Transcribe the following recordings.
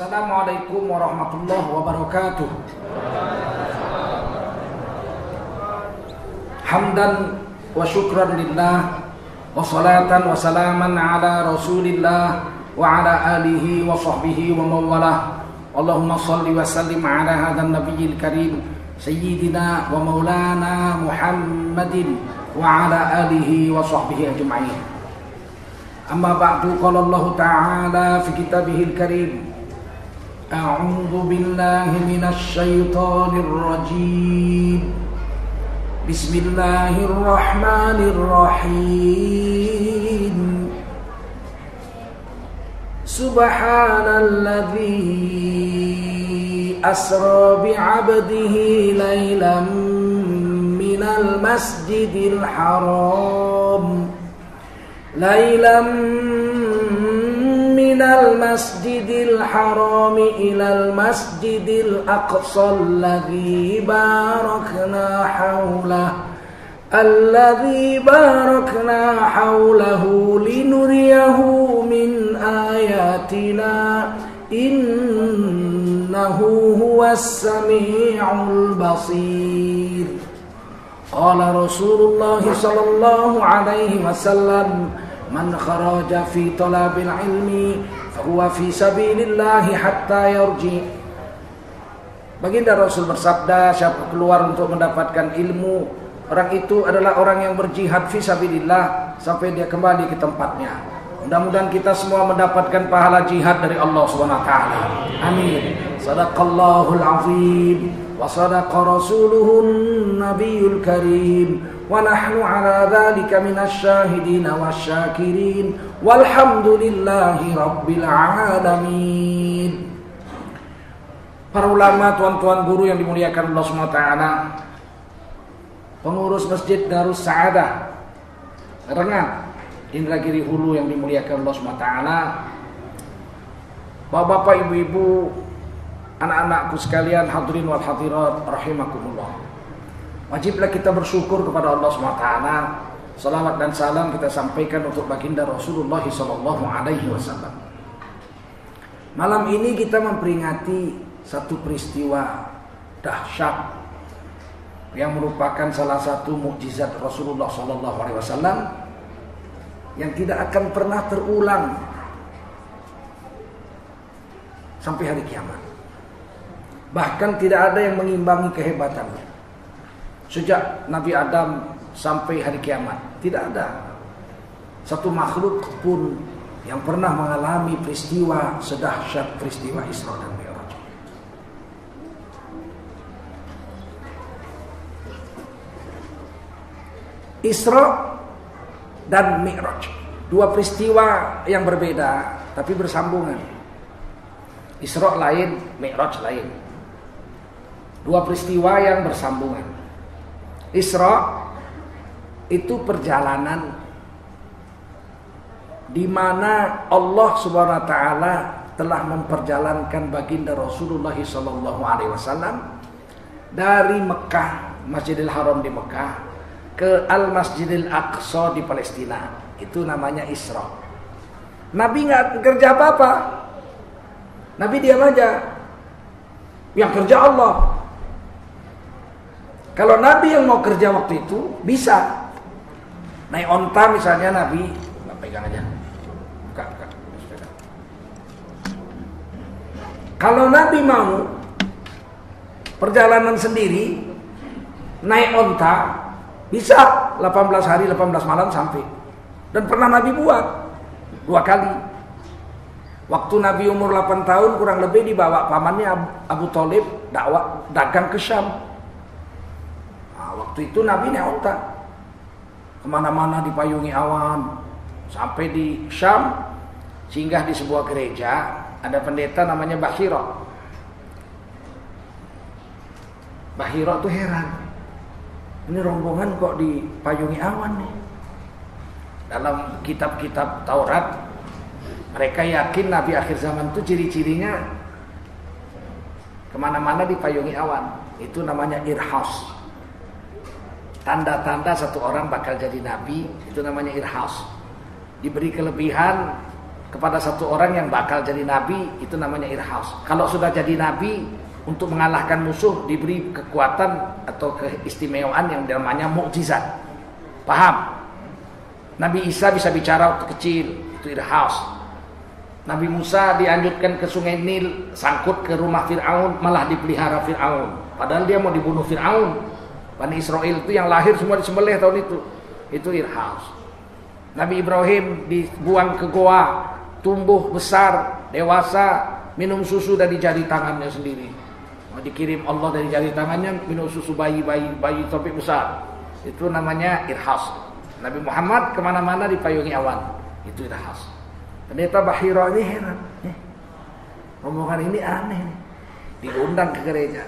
Assalamualaikum warahmatullahi wabarakatuh. Hamdan wa syukran lillah wa salatan wa salaman ala rasulillah wa ala alihi wa sahbihi wa mawalah. Allahumma salli wa sallim ala hadhan nabiyil karim sayyidina wa maulana Muhammadin wa ala alihi wa sahbihi ajma'in. Amma ba'du, qala Allah ta'ala fi kitabihil karim, a'udzu billahi minasy syaithanir rajim. Bismillahirrahmanirrahim. Subhanalladzi asra bi'abdihi lailan minal masjidil haram minal masjidil haram ilal masjidil aqsa alladzi barakna hawlahu linuriyahu min ayatina innahu huwas sami'ul basir. Qala Rasulullah sallallahu alaihi wasallam, man kharaja fi talabil ilmi fahuwa fi sabilillahi hatta yarji. Baginda Rasul bersabda, siapa keluar untuk mendapatkan ilmu, orang itu adalah orang yang berjihad fi sabilillah sampai dia kembali ke tempatnya. Mudah-mudahan kita semua mendapatkan pahala jihad dari Allah Subhanahu wa taala. Amin. Shadaqallahul azim wa sadaqa rasuluhun nabiyul karim wa nahnu ala dzalika minasy syahidin wasyakirin walhamdulillahi rabbil alamin. Para ulama, tuan-tuan guru yang dimuliakan Allah Subhanahu wa taala, pengurus Masjid Darus Sa'adah Rengan Indragiri Hulu yang dimuliakan Allah Subhanahu wa taala, bapak-bapak, ibu-ibu, anak-anakku sekalian, hadirin wal hadirat rahimakumullah. Wajiblah kita bersyukur kepada Allah Subhanahu wa taala. Salawat dan salam kita sampaikan untuk baginda Rasulullah sallallahu alaihi wasallam. Malam ini kita memperingati satu peristiwa dahsyat yang merupakan salah satu mukjizat Rasulullah sallallahu alaihi wasallam yang tidak akan pernah terulang sampai hari kiamat. Bahkan tidak ada yang mengimbangi kehebatannya. Sejak Nabi Adam sampai hari kiamat, tidak ada satu makhluk pun yang pernah mengalami peristiwa sedahsyat peristiwa Isra dan Mi'raj. Isra dan Mi'raj, dua peristiwa yang berbeda tapi bersambungan. Isra lain, Mi'raj lain. Dua peristiwa yang bersambungan. Isra itu perjalanan di mana Allah Subhanahu wa taala telah memperjalankan baginda Rasulullah sallallahu alaihi wasallam dari Mekah, Masjidil Haram di Mekah, ke Al-Masjidil Aqsa di Palestina. Itu namanya Isra. Nabi nggak kerja apa-apa. Nabi diam aja. Yang kerja Allah. Kalau Nabi yang mau kerja waktu itu bisa naik onta misalnya, Nabi pegang aja. Buka. Kalau Nabi mau perjalanan sendiri naik onta, bisa 18 hari 18 malam sampai. Dan pernah Nabi buat 2 kali. Waktu Nabi umur 8 tahun kurang lebih dibawa pamannya Abu Thalib dagang ke Syam. Nah, waktu itu Nabi naik onta, kemana-mana dipayungi awan, sampai di Syam, singgah di sebuah gereja, ada pendeta namanya Bahira. Bahira tuh heran, ini rombongan kok dipayungi awan nih. Dalam kitab-kitab Taurat, mereka yakin Nabi akhir zaman itu ciri-cirinya kemana-mana dipayungi awan. Itu namanya irhas. Tanda-tanda satu orang bakal jadi Nabi, itu namanya irhas. Diberi kelebihan kepada satu orang yang bakal jadi nabi, itu namanya irhaus. Kalau sudah jadi nabi, untuk mengalahkan musuh diberi kekuatan atau keistimewaan yang namanya mukjizat. Paham? Nabi Isa bisa bicara waktu kecil, itu irhaus. Nabi Musa dianjurkan ke sungai Nil, sangkut ke rumah Fir'aun, malah dipelihara Fir'aun. Padahal dia mau dibunuh Fir'aun. Bani Israel itu yang lahir semua disembelih tahun itu irhaus. Nabi Ibrahim dibuang ke goa, tumbuh besar, dewasa, minum susu dari jari tangannya sendiri. Dikirim Allah dari jari tangannya, minum susu bayi sampai besar. Itu namanya irhaus. Nabi Muhammad kemana-mana dipayungi awan, itu irhaus. Ternyata Bahira ini heran, rombongan ini aneh nih. Diundang ke gereja,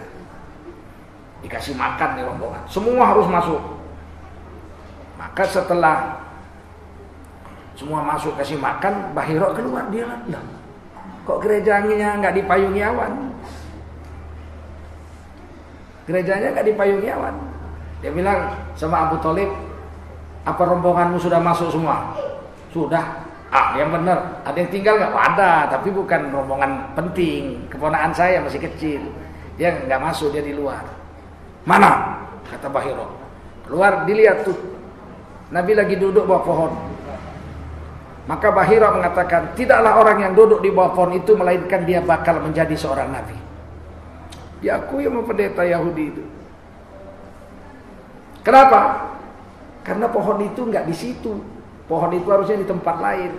dikasih makan nih rombongan, semua harus masuk. Maka setelah semua masuk kasih makan, Bahira keluar, dia lah, kok gerejanya nggak dipayungi awan? Gerejanya nggak dipayungi awan. Dia bilang sama Abu Thalib, apa rombonganmu sudah masuk semua? Sudah. Yang benar. Ada yang tinggal nggak? Ada, tapi bukan rombongan penting. Keponakan saya masih kecil. Dia nggak masuk, dia di luar. Mana? Kata Bahira. Keluar, dilihat tuh. Nabi lagi duduk bawah pohon. Maka Bahira mengatakan, tidaklah orang yang duduk di bawah pohon itu melainkan dia bakal menjadi seorang nabi. Diakui sama pendeta Yahudi itu. Kenapa? Karena pohon itu nggak di situ. Pohon itu harusnya di tempat lain.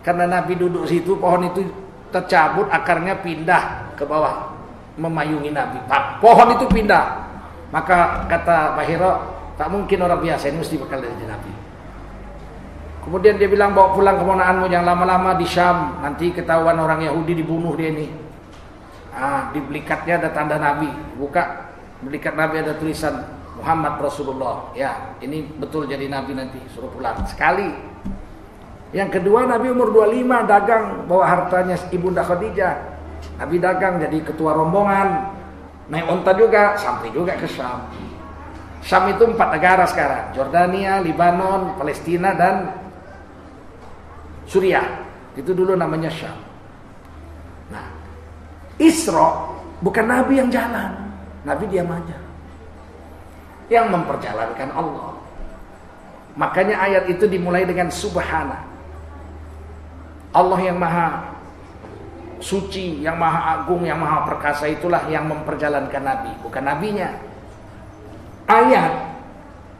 Karena Nabi duduk situ, pohon itu tercabut, akarnya pindah ke bawah, memayungi Nabi. Pohon itu pindah. Maka kata Bahira, tak mungkin orang biasa, ini mesti bakal jadi Nabi. Kemudian dia bilang, bawa pulang keponakanmu yang lama-lama di Syam, nanti ketahuan orang Yahudi dibunuh dia ini. Di belikatnya ada tanda Nabi. Buka belikat Nabi, ada tulisan Muhammad Rasulullah. Ya, ini betul jadi Nabi nanti, suruh pulang sekali. Yang kedua, Nabi umur 25 dagang, bawa hartanya Ibunda Khadijah. Nabi dagang jadi ketua rombongan, naik onta juga, sampai juga ke Syam. Syam itu 4 negara sekarang, Jordania, Lebanon, Palestina, dan Suriah. Itu dulu namanya Syam. Nah, Isra bukan Nabi yang jalan, Nabi diam aja, yang memperjalankan Allah. Makanya ayat itu dimulai dengan subhana. Allah yang maha suci, yang maha agung, yang maha perkasa, itulah yang memperjalankan Nabi, bukan nabinya. Ayat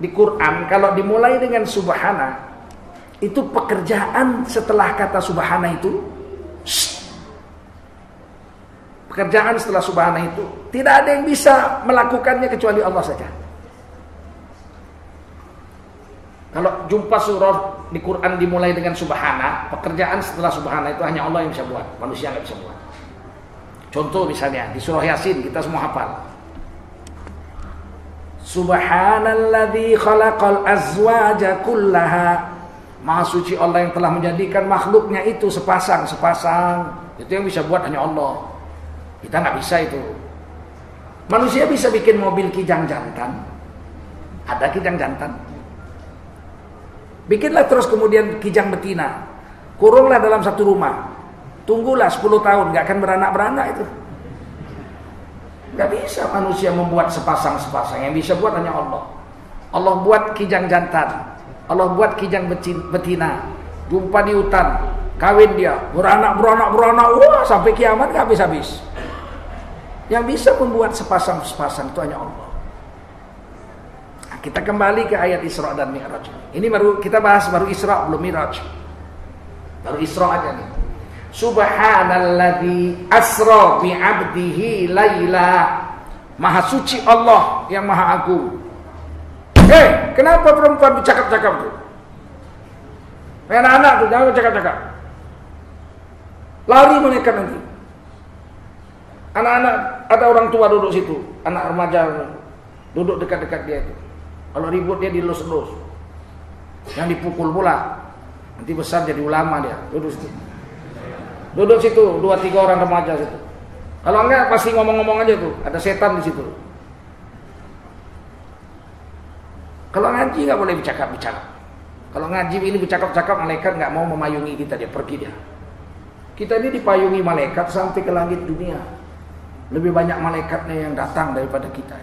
di Quran kalau dimulai dengan subhana, itu pekerjaan setelah kata subhana itu, pekerjaan setelah subhana itu tidak ada yang bisa melakukannya kecuali Allah saja. Kalau jumpa surah di Quran dimulai dengan subhana, pekerjaan setelah subhana itu hanya Allah yang bisa buat, manusia nggak bisa buat. Contoh misalnya di surah Yasin, kita semua hafal. Subhanalladzi khalaqal azwaja kullaha. Maha suci Allah yang telah menjadikan makhluknya itu sepasang-sepasang. Itu yang bisa buat hanya Allah. Kita nggak bisa itu. Manusia bisa bikin mobil kijang jantan. Ada kijang jantan. Bikinlah terus kemudian kijang betina. Kurunglah dalam satu rumah. Tunggulah 10 tahun, nggak akan beranak-beranak itu. Nggak bisa manusia membuat sepasang-sepasang. Yang bisa buat hanya Allah. Allah buat kijang jantan. Allah buat kijang betina. Jumpa di hutan, kawin dia, beranak, wah sampai kiamat nggak habis-habis. Yang bisa membuat sepasang-sepasang itu hanya Allah. Nah, kita kembali ke ayat Isra dan Mi'raj. Ini baru kita bahas baru Isra, belum Mi'raj. Baru Isra aja nih. Subhanalladzi asra bi 'abdihi laila. Maha suci Allah yang maha agung. Kenapa perempuan bercakap-cakap tuh? Anak-anak tuh jangan bercakap-cakap. Lari mereka nanti. Anak-anak, ada orang tua duduk situ, anak remaja duduk dekat-dekat dia itu. Kalau ribut dia dilus-lus. Yang dipukul pula. Nanti besar jadi ulama dia, duduk situ. Duduk situ 2-3 orang remaja situ. Kalau enggak pasti ngomong-ngomong aja tuh, ada setan di situ. Kalau ngaji nggak boleh bercakap-cakap. Kalau ngaji ini bercakap-cakap, malaikat nggak mau memayungi kita, dia pergi dia. Kita ini dipayungi malaikat sampai ke langit dunia. Lebih banyak malaikatnya yang datang daripada kita.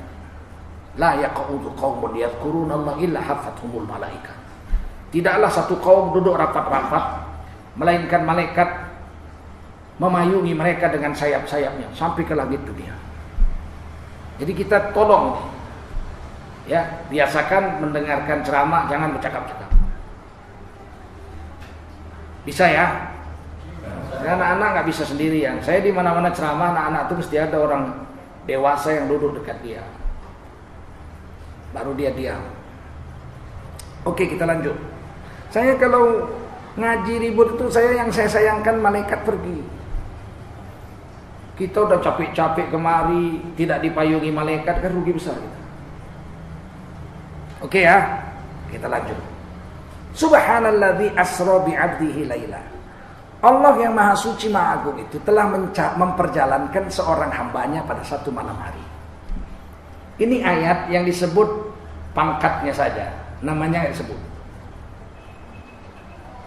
La yaqudu qaumun yadhkurunallaha illa hafathumul malaikat. Tidaklah satu kaum duduk rapat-rapat melainkan malaikat memayungi mereka dengan sayap-sayapnya sampai ke langit dunia. Jadi kita tolong ya, biasakan mendengarkan ceramah, jangan bercakap-cakap. Bisa ya? Anak-anak nggak bisa sendirian. Saya di mana-mana ceramah, anak-anak itu mesti ada orang dewasa yang duduk dekat dia. Baru dia diam. Oke, kita lanjut. Saya kalau ngaji ribut itu yang saya sayangkan malaikat pergi. Kita udah capek-capek kemari, tidak dipayungi malaikat, kan rugi besar kita. Oke ya, kita lanjut. Subhanalladzi asra bi'abdihi laila. Allah yang maha suci maha agung itu telah memperjalankan seorang hambanya pada satu malam hari. Ini ayat yang disebut pangkatnya saja, namanya yang disebut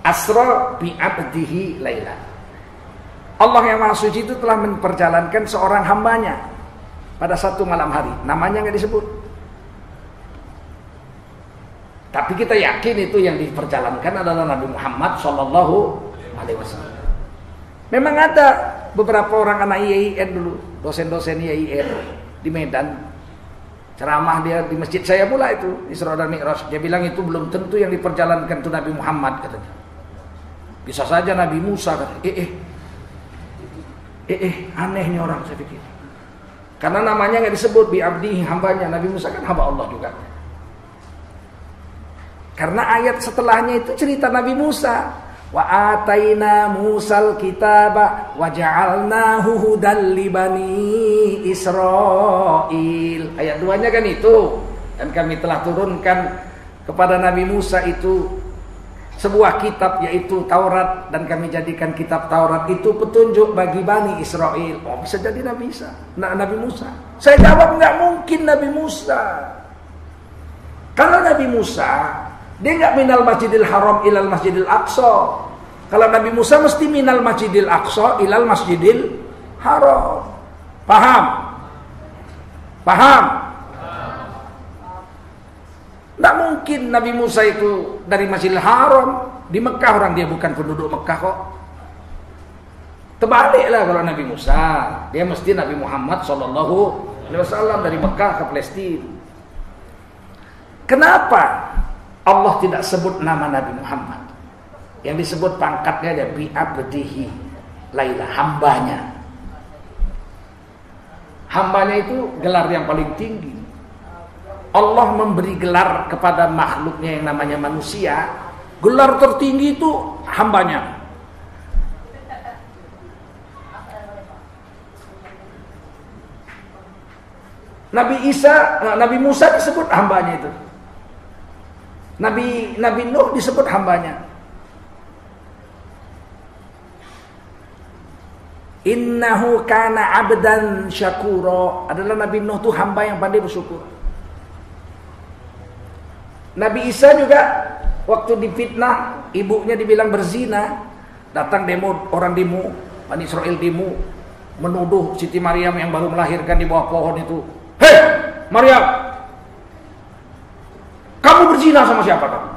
asra bi'abdihi laila. Allah yang maha suci itu telah memperjalankan seorang hambanya pada satu malam hari, namanya nggak disebut. Tapi kita yakin itu yang diperjalankan adalah Nabi Muhammad Sallallahu Alaihi Wasallam. Memang ada beberapa orang anak IAIN dulu, dosen-dosen IAIN di Medan, ceramah dia di masjid saya pula itu, Isra dan Mi'raj. Dia bilang itu belum tentu yang diperjalankan itu Nabi Muhammad, katanya. Bisa saja Nabi Musa, katanya. Aneh nih orang, saya pikir. Karena namanya nggak disebut bi abdihi, hambanya. Nabi Musa kan hamba Allah juga. Karena ayat setelahnya itu cerita Nabi Musa. Wa ataina Musal kitaba wa ja'alnahu hudan li bani Israil. Ayat 2-nya kan itu. Dan kami telah turunkan kepada Nabi Musa itu sebuah kitab, yaitu Taurat, dan kami jadikan kitab Taurat itu petunjuk bagi Bani Israel. Oh, bisa jadi Nabi Musa. Saya jawab, nggak mungkin Nabi Musa. Kalau Nabi Musa, dia nggak minal Masjidil Haram ilal Masjidil Aqsa. Kalau Nabi Musa mesti minal Masjidil Aqsa ilal Masjidil Haram. Paham? Paham? Tidak mungkin Nabi Musa itu dari Masjidil Haram. Di Mekah, orang dia bukan penduduk Mekah kok. Terbaliklah kalau Nabi Musa, dia mesti Nabi Muhammad SAW dari Mekah ke Palestina. Kenapa Allah tidak sebut nama Nabi Muhammad? Yang disebut pangkatnya ada bi abdihi laila, hambanya. Hambanya itu gelar yang paling tinggi. Allah memberi gelar kepada makhluknya yang namanya manusia. Gelar tertinggi itu hambanya. Nabi Musa disebut hambanya itu. Nabi Nuh disebut hambanya. Innahu kana abdan syakura. Adalah Nabi Nuh itu hamba yang pandai bersyukur. Nabi Isa juga waktu difitnah, ibunya dibilang berzina, datang orang demo, Bani Israel demo, menuduh Siti Maryam yang baru melahirkan di bawah pohon itu. Hei Maryam, kamu berzina sama siapa kamu?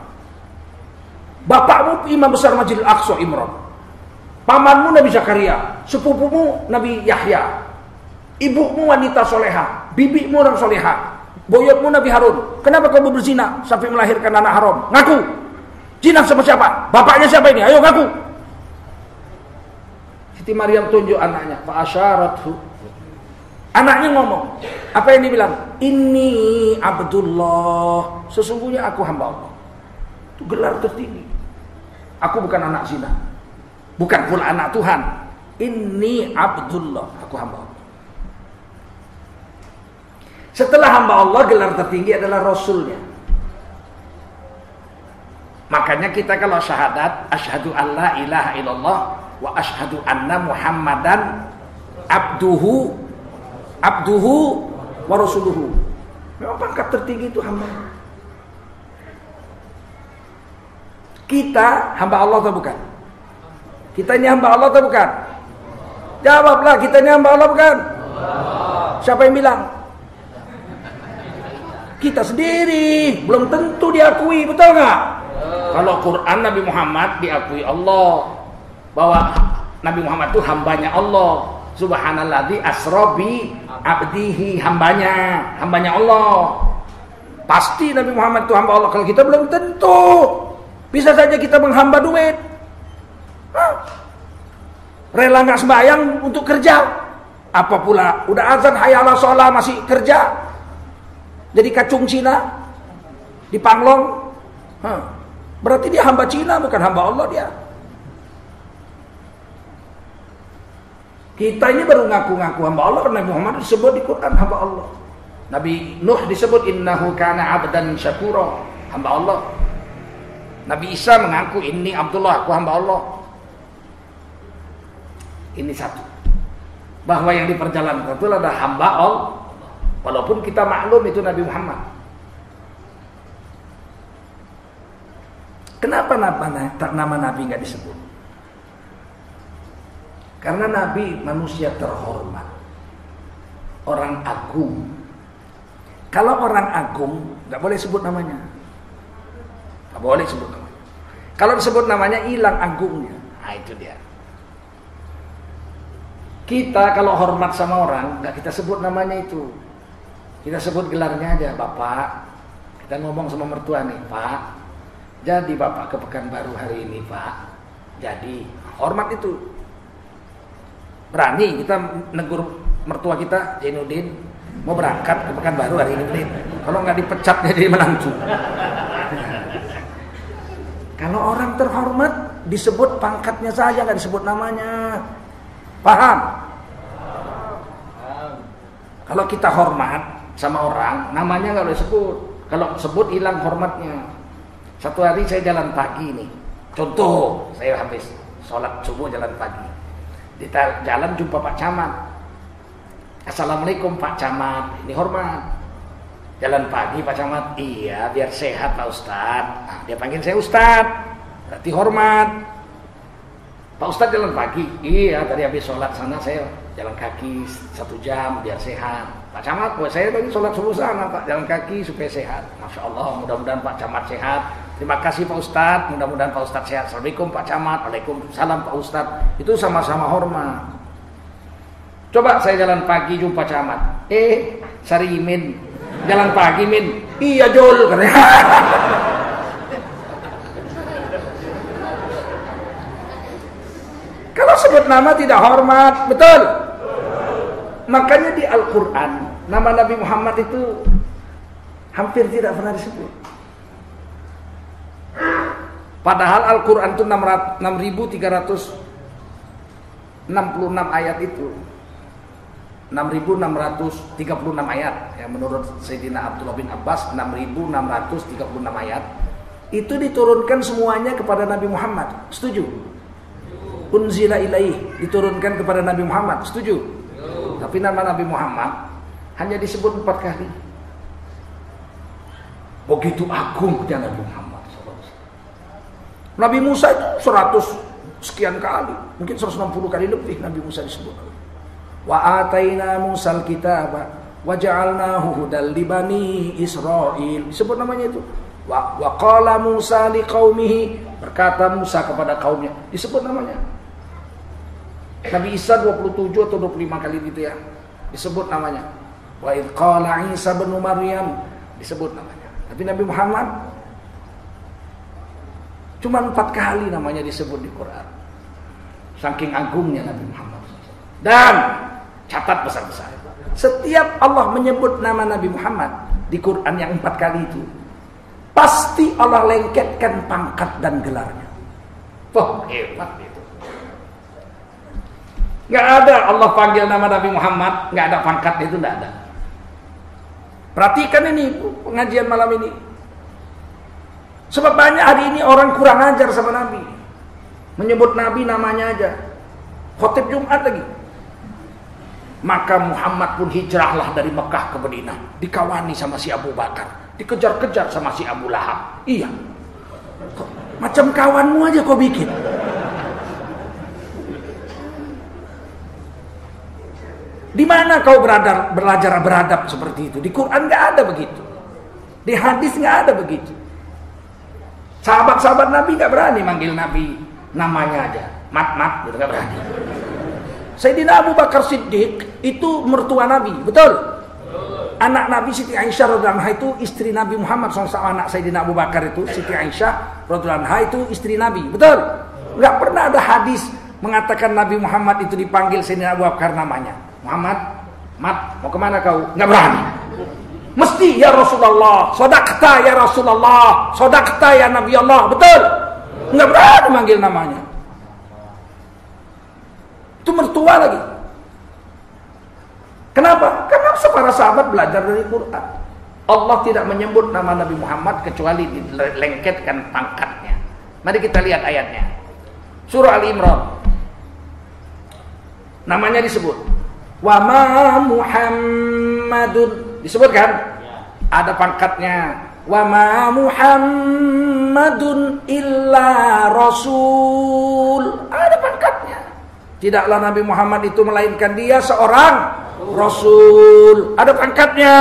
Bapakmu imam besar Masjidil Aqsa Imran, pamanmu Nabi Zakaria, sepupumu Nabi Yahya, ibumu wanita soleha, bibimu orang soleha, boyotmu Nabi Harun. Kenapa kamu berzina sampai melahirkan anak haram? Ngaku. Zina sama siapa? Bapaknya siapa ini? Ayo ngaku. Siti Maryam tunjuk anaknya. Fa asyarathu. Anaknya ngomong. Apa yang dibilang? Inni Abdullah. Sesungguhnya aku hamba Allah. Itu gelar tertinggi. Aku bukan anak zina. Bukan pula anak Tuhan. Inni Abdullah. Aku hamba Allah. Setelah hamba Allah, gelar tertinggi adalah Rasulnya. Makanya kita kalau syahadat, asyhadu an la ilaha illallah wa asyhadu anna Muhammadan abduhu wa rasuluhu. Memang pangkat tertinggi itu hamba. Kita hamba Allah atau bukan? Kita ini hamba Allah atau bukan? Jawablah, kita ini hamba Allah bukan? Siapa yang bilang? Kita sendiri, belum tentu diakui, betul nggak? Kalau Quran Nabi Muhammad diakui Allah, bahwa Nabi Muhammad itu hambanya Allah. Subhanalladzi asra bi abdihi, hambanya Allah. Pasti Nabi Muhammad itu hamba Allah. Kalau kita belum tentu. Bisa saja kita menghamba duit. Rela nggak sembahyang untuk kerja. Apa pula udah azan hayya 'alas shalah masih kerja. Jadi kacung Cina di Panglong. Berarti dia hamba Cina, bukan hamba Allah dia. Kita ini baru ngaku-ngaku hamba Allah karena Nabi Muhammad disebut di Quran hamba Allah. Nabi Nuh disebut innahu kana 'abdan syakura, hamba Allah. Nabi Isa mengaku ini Abdullah, aku hamba Allah. Ini satu. Bahwa yang diperjalankan itu adalah hamba Allah. Walaupun kita maklum itu Nabi Muhammad. Kenapa nama Nabi nggak disebut? Karena Nabi manusia terhormat, orang agung. Kalau orang agung nggak boleh sebut namanya, nggak boleh sebut namanya. Kalau disebut namanya hilang agungnya. Nah itu dia. Kita kalau hormat sama orang nggak kita sebut namanya itu, kita sebut gelarnya aja, Bapak. Kita ngomong sama mertua nih, Pak. Jadi Bapak ke Pekanbaru hari ini, Pak. Jadi hormat itu. Berani kita negur mertua kita, Jainuddin, mau berangkat ke Pekanbaru hari ini, Blin. Kalau nggak dipecat jadi menantu. Kalau orang terhormat disebut pangkatnya saja, nggak disebut namanya. Paham? Kalau kita hormat sama orang, namanya nggak boleh sebut. Kalau sebut hilang hormatnya. Satu hari saya jalan pagi nih. Contoh, saya habis sholat subuh jalan pagi. Di jalan jumpa Pak Camat. Assalamualaikum Pak Camat. Ini hormat. Jalan pagi Pak Camat. Iya, biar sehat Pak Ustadz. Nah, dia panggil saya Ustadz. Berarti hormat. Pak Ustadz jalan pagi. Iya, tadi habis sholat sana saya jalan kaki 1 jam biar sehat. Pak Camat, saya tadi sholat subuh sana Pak, jalan kaki supaya sehat. Masya Allah, mudah-mudahan Pak Camat sehat. Terima kasih Pak Ustadz, mudah-mudahan Pak Ustadz sehat. Assalamualaikum Pak Camat, waalaikumsalam Pak Ustadz. Itu sama-sama hormat. Coba saya jalan pagi jumpa Camat. Sari Min, jalan pagi Min. Iya Jol, katanya. Kalau sebut nama tidak hormat, betul? Makanya di Al-Quran nama Nabi Muhammad itu hampir tidak pernah disebut. Padahal Al-Quran itu 6.366 ayat itu. 6.636 ayat. Ya, menurut Sayyidina Abdullah bin Abbas 6.636 ayat. Itu diturunkan semuanya kepada Nabi Muhammad. Setuju? Unzila ilaih, diturunkan kepada Nabi Muhammad. Setuju? Tapi nama Nabi Muhammad hanya disebut 4 kali. Begitu agungnya Nabi Muhammad. Nabi Musa itu 100 sekian kali, mungkin 160 kali lebih Nabi Musa disebut. Wa ataina Musal kitaba wa ja'alnahu hudal li bani Israil. Disebut namanya itu. Wa qala Musa liqaumihi, berkata Musa kepada kaumnya. Disebut namanya. Nabi Isa 27 atau 25 kali gitu ya. Disebut namanya. Wa idz qala Isa bin Maryam, disebut namanya. Tapi Nabi Muhammad cuma 4 kali namanya disebut di Quran. Saking agungnya Nabi Muhammad. Dan catat besar-besar. Setiap Allah menyebut nama Nabi Muhammad di Quran yang 4 kali itu, pasti Allah lengketkan pangkat dan gelarnya. Wah, hebat itu. Nggak ada Allah panggil nama Nabi Muhammad, nggak ada pangkat itu, nggak ada. Perhatikan ini pengajian malam ini. Sebab banyak hari ini orang kurang ajar sama Nabi. Menyebut Nabi namanya aja. Khotib Jumat lagi. Maka Muhammad pun hijrahlah dari Mekah ke Madinah. Dikawani sama si Abu Bakar. Dikejar-kejar sama si Abu Lahab. Iya. Macam kawanmu aja kau bikin. Di mana kau belajar beradab seperti itu? Di Quran nggak ada begitu. Di hadis nggak ada begitu. Sahabat-sahabat Nabi nggak berani manggil Nabi namanya aja, mat gitu, nggak berani. Sayyidina Abu Bakar Siddiq itu mertua Nabi, betul? Anak Nabi Siti Aisyah radhiyallahu anha itu istri Nabi Muhammad SAW. Anak Sayyidina Abu Bakar itu Siti Aisyah radhiyallahu anha itu istri Nabi, betul? Nggak pernah ada hadis mengatakan Nabi Muhammad itu dipanggil Sayyidina Abu Bakar namanya. Muhammad, mat, mau kemana kau? Nggak berani. Mesti ya Rasulullah, sodakta ya Rasulullah, sodakta ya Nabi Allah, betul? Nggak berani manggil namanya. Itu mertua lagi. Kenapa? Karena para sahabat belajar dari Quran. Allah tidak menyebut nama Nabi Muhammad kecuali dilengketkan pangkatnya. Mari kita lihat ayatnya. Surah Ali Imran. Namanya disebut. Wa ma Muhammadun. Disebutkan? Ada pangkatnya. Wa ma Muhammadun illa Rasul. Ada pangkatnya. Tidaklah Nabi Muhammad itu melainkan dia seorang Rasul. Ada pangkatnya.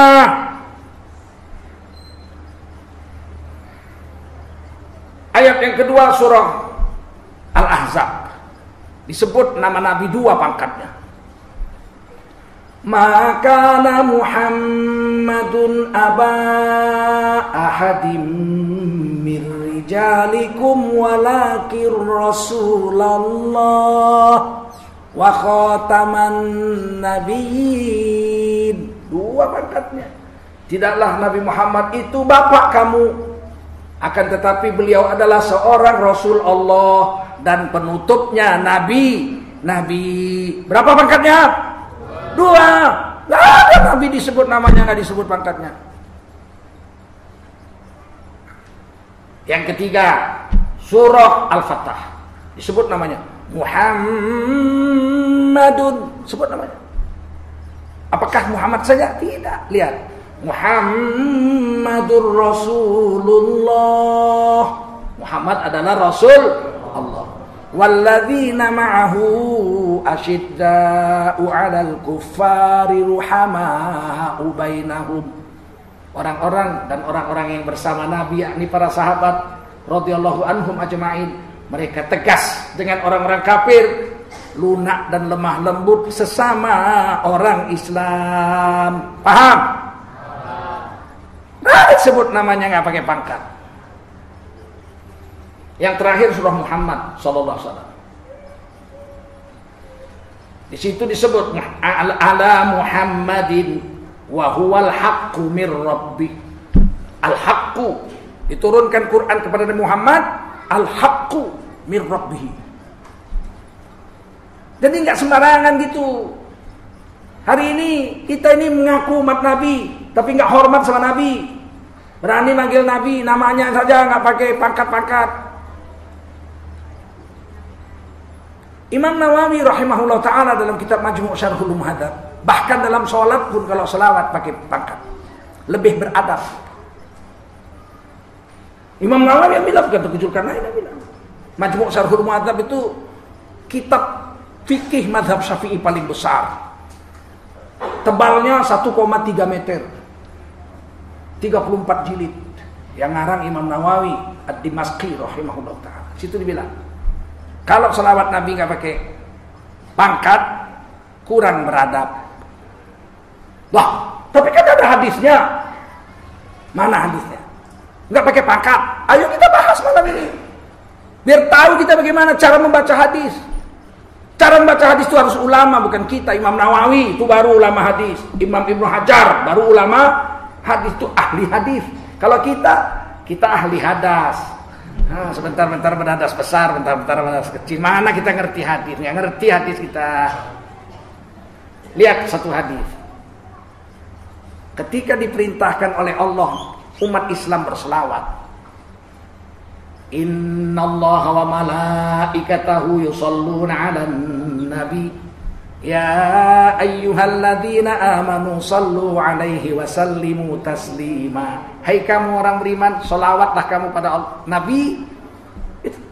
Ayat yang kedua surah Al-Ahzab. Disebut nama Nabi dua pangkatnya. Maka Muhammadun aba ahadim min rijalikum walakin Rasulullah wa khataman nabiyyin. Dua pangkatnya. Tidaklah Nabi Muhammad itu bapak kamu, akan tetapi beliau adalah seorang Rasul Allah dan penutupnya Nabi. Berapa pangkatnya? Dua. Nggak ada Nabi disebut namanya, nggak disebut pangkatnya. Yang ketiga, surah Al-Fatah. Disebut namanya Muhammadun. Sebut namanya. Apakah Muhammad saja? Tidak. Lihat. Muhammadur Rasulullah. Muhammad adalah Rasul Allah. Walladzina ma'ahu asyidda'u 'alal kuffari ruhama'u bainahum. Orang-orang yang bersama Nabi, yakni para sahabat radhiyallahu anhum ajma'in, mereka tegas dengan orang-orang kafir, lunak dan lemah lembut sesama orang Islam. Paham? Nah, disebut namanya nggak pakai pangkat. Yang terakhir surah Muhammad sallallahu alaihi wasallam. Di situ disebut ala Muhammadin wa huwal haqqu mir rabbi. Al-haqqu, diturunkan Quran kepada Nabi Muhammad, al-haqqu mir rabbih. Jadi enggak sembarangan gitu. Hari ini kita ini mengaku umat Nabi, tapi enggak hormat sama Nabi. Berani manggil Nabi namanya saja, enggak pakai pangkat-pangkat. Imam Nawawi rahimahullah ta'ala dalam kitab Majmu' Syarhul Muhadzab, bahkan dalam sholat pun kalau selawat pakai pangkat, lebih beradab. Imam Nawawi yang bilang, kata Zulkarnain yang bilang, Majmu' Syarhul Muhadzab itu kitab fikih mazhab Syafi'i paling besar. Tebalnya 1,3 meter, 34 jilid. Yang ngarang Imam Nawawi Ad-Dimashqi rahimahullah ta'ala. Situ dibilang, kalau selawat Nabi nggak pakai pangkat, kurang beradab. Wah, tapi kan ada hadisnya. Mana hadisnya? Nggak pakai pangkat. Ayo kita bahas malam ini, biar tahu kita bagaimana cara membaca hadis. Cara membaca hadis itu harus ulama, bukan kita. Imam Nawawi itu baru ulama hadis. Imam Ibnu Hajar baru ulama hadis, itu ahli hadis. Kalau kita ahli hadas. Nah, sebentar-bentar berhadas besar, bentar-bentar berhadas kecil. Mana kita ngerti hadis? Nggak ngerti hadis kita. Lihat satu hadis. Ketika diperintahkan oleh Allah umat Islam berselawat, innallaha wa malaikatahu yusholluna 'alan nabi ya ayyuhalladzina amanu sallu 'alaihi wa sallimu taslima. Hai kamu orang beriman, selawatlah kamu pada Nabi.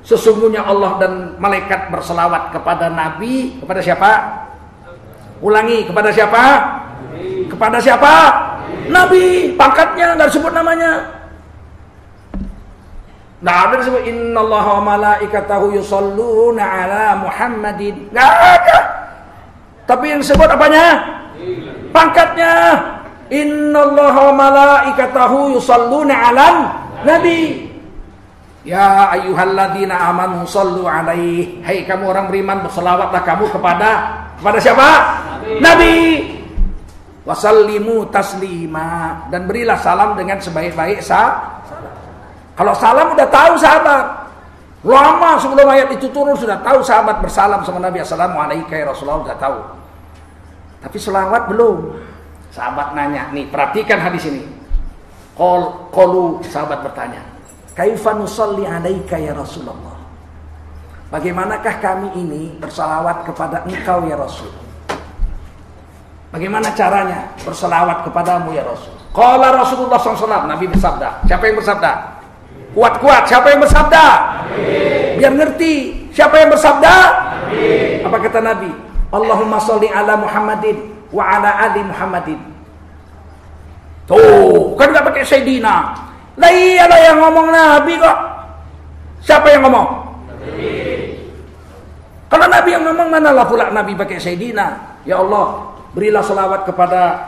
Sesungguhnya Allah dan malaikat berselawat kepada Nabi. Kepada siapa? Ulangi, kepada siapa? Kepada siapa? Nabi. Pangkatnya nggak disebut namanya. Nah, ada disebut innallaha wa malaikatahu yusholluna ala Muhammadin. Nggak ada. Tapi yang disebut apanya? Pangkatnya. Innallaha wa malaikatahu yusholluna ala Nabi. Ya ayyuhalladzina amanu shollu alaihi. Hai kamu orang beriman, berselawatlah kamu kepada siapa? Nabi. Wasallimu taslima, dan berilah salam dengan sebaik-baik salam. Kalau salam udah tahu sahabat. Lama sebelum ayat itu turun sudah tahu sahabat bersalam sama Nabi. Assalamualaikum ya Rasulullah, sudah tahu. Tapi selawat belum. Sahabat nanya, nih perhatikan hadis ini. Qalu, sahabat bertanya, kaifa nusalli alaika ya Rasulullah? Bagaimanakah kami ini bersalawat kepada engkau ya Rasul? Bagaimana caranya bersalawat kepadamu ya Rasul? Qala Rasulullah SAW, Nabi bersabda. Siapa yang bersabda? Kuat-kuat, siapa yang bersabda? Biar ngerti, siapa yang bersabda? Apa kata Nabi? Allahumma sholli ala Muhammadin wa ala ali Muhammadin. Tuh, kan gak pakai Sayyidina. Lah iyalah yang ngomong Nabi kok. Siapa yang ngomong? Nabi. Kalau Nabi yang ngomong, manalah pula Nabi pakai Sayyidina. Ya Allah, berilah selawat kepada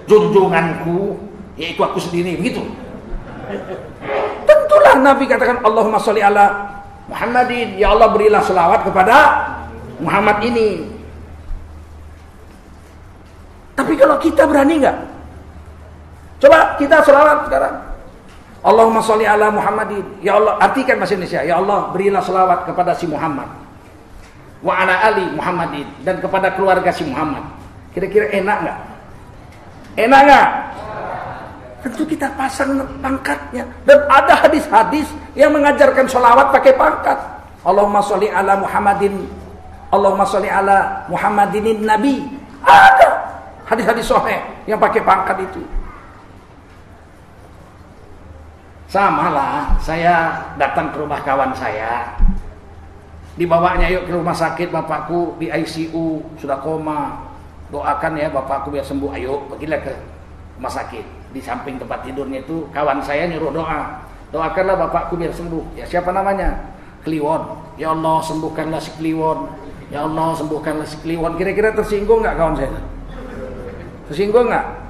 junjunganku, yaitu aku sendiri, begitu. Tentulah Nabi katakan Allahumma sholli ala Muhammadin. Ya Allah, berilah selawat kepada Muhammad ini. Tapi kalau kita berani nggak? Coba kita selawat sekarang. Allahumma sholli ala Muhammadin. Ya Allah, artikan bahasa Indonesia. Ya Allah, berilah selawat kepada si Muhammad. Wa ala ali Muhammadin, dan kepada keluarga si Muhammad. Kira-kira enak nggak? Enak nggak? Tentu kita pasang pangkatnya. Dan ada hadis-hadis yang mengajarkan sholawat pakai pangkat. Allahumma sholli ala Muhammadin. Allahumma sholli ala Muhammadinin Nabi. Ada hadis-hadis sahih yang pakai pangkat itu. Sama lah, saya datang ke rumah kawan saya. Dibawanya yuk ke rumah sakit, bapakku di ICU, sudah koma. Doakan ya bapakku biar sembuh. Ayo, pergilah ke rumah sakit. Di samping tempat tidurnya itu kawan saya nyuruh doa. Doakanlah bapakku biar sembuh. Ya siapa namanya? Kliwon. Ya Allah, sembuhkanlah si Kliwon. Ya Allah, sembuhkanlah si Kliwon. Kira-kira tersinggung nggak kawan saya? Tersinggung nggak?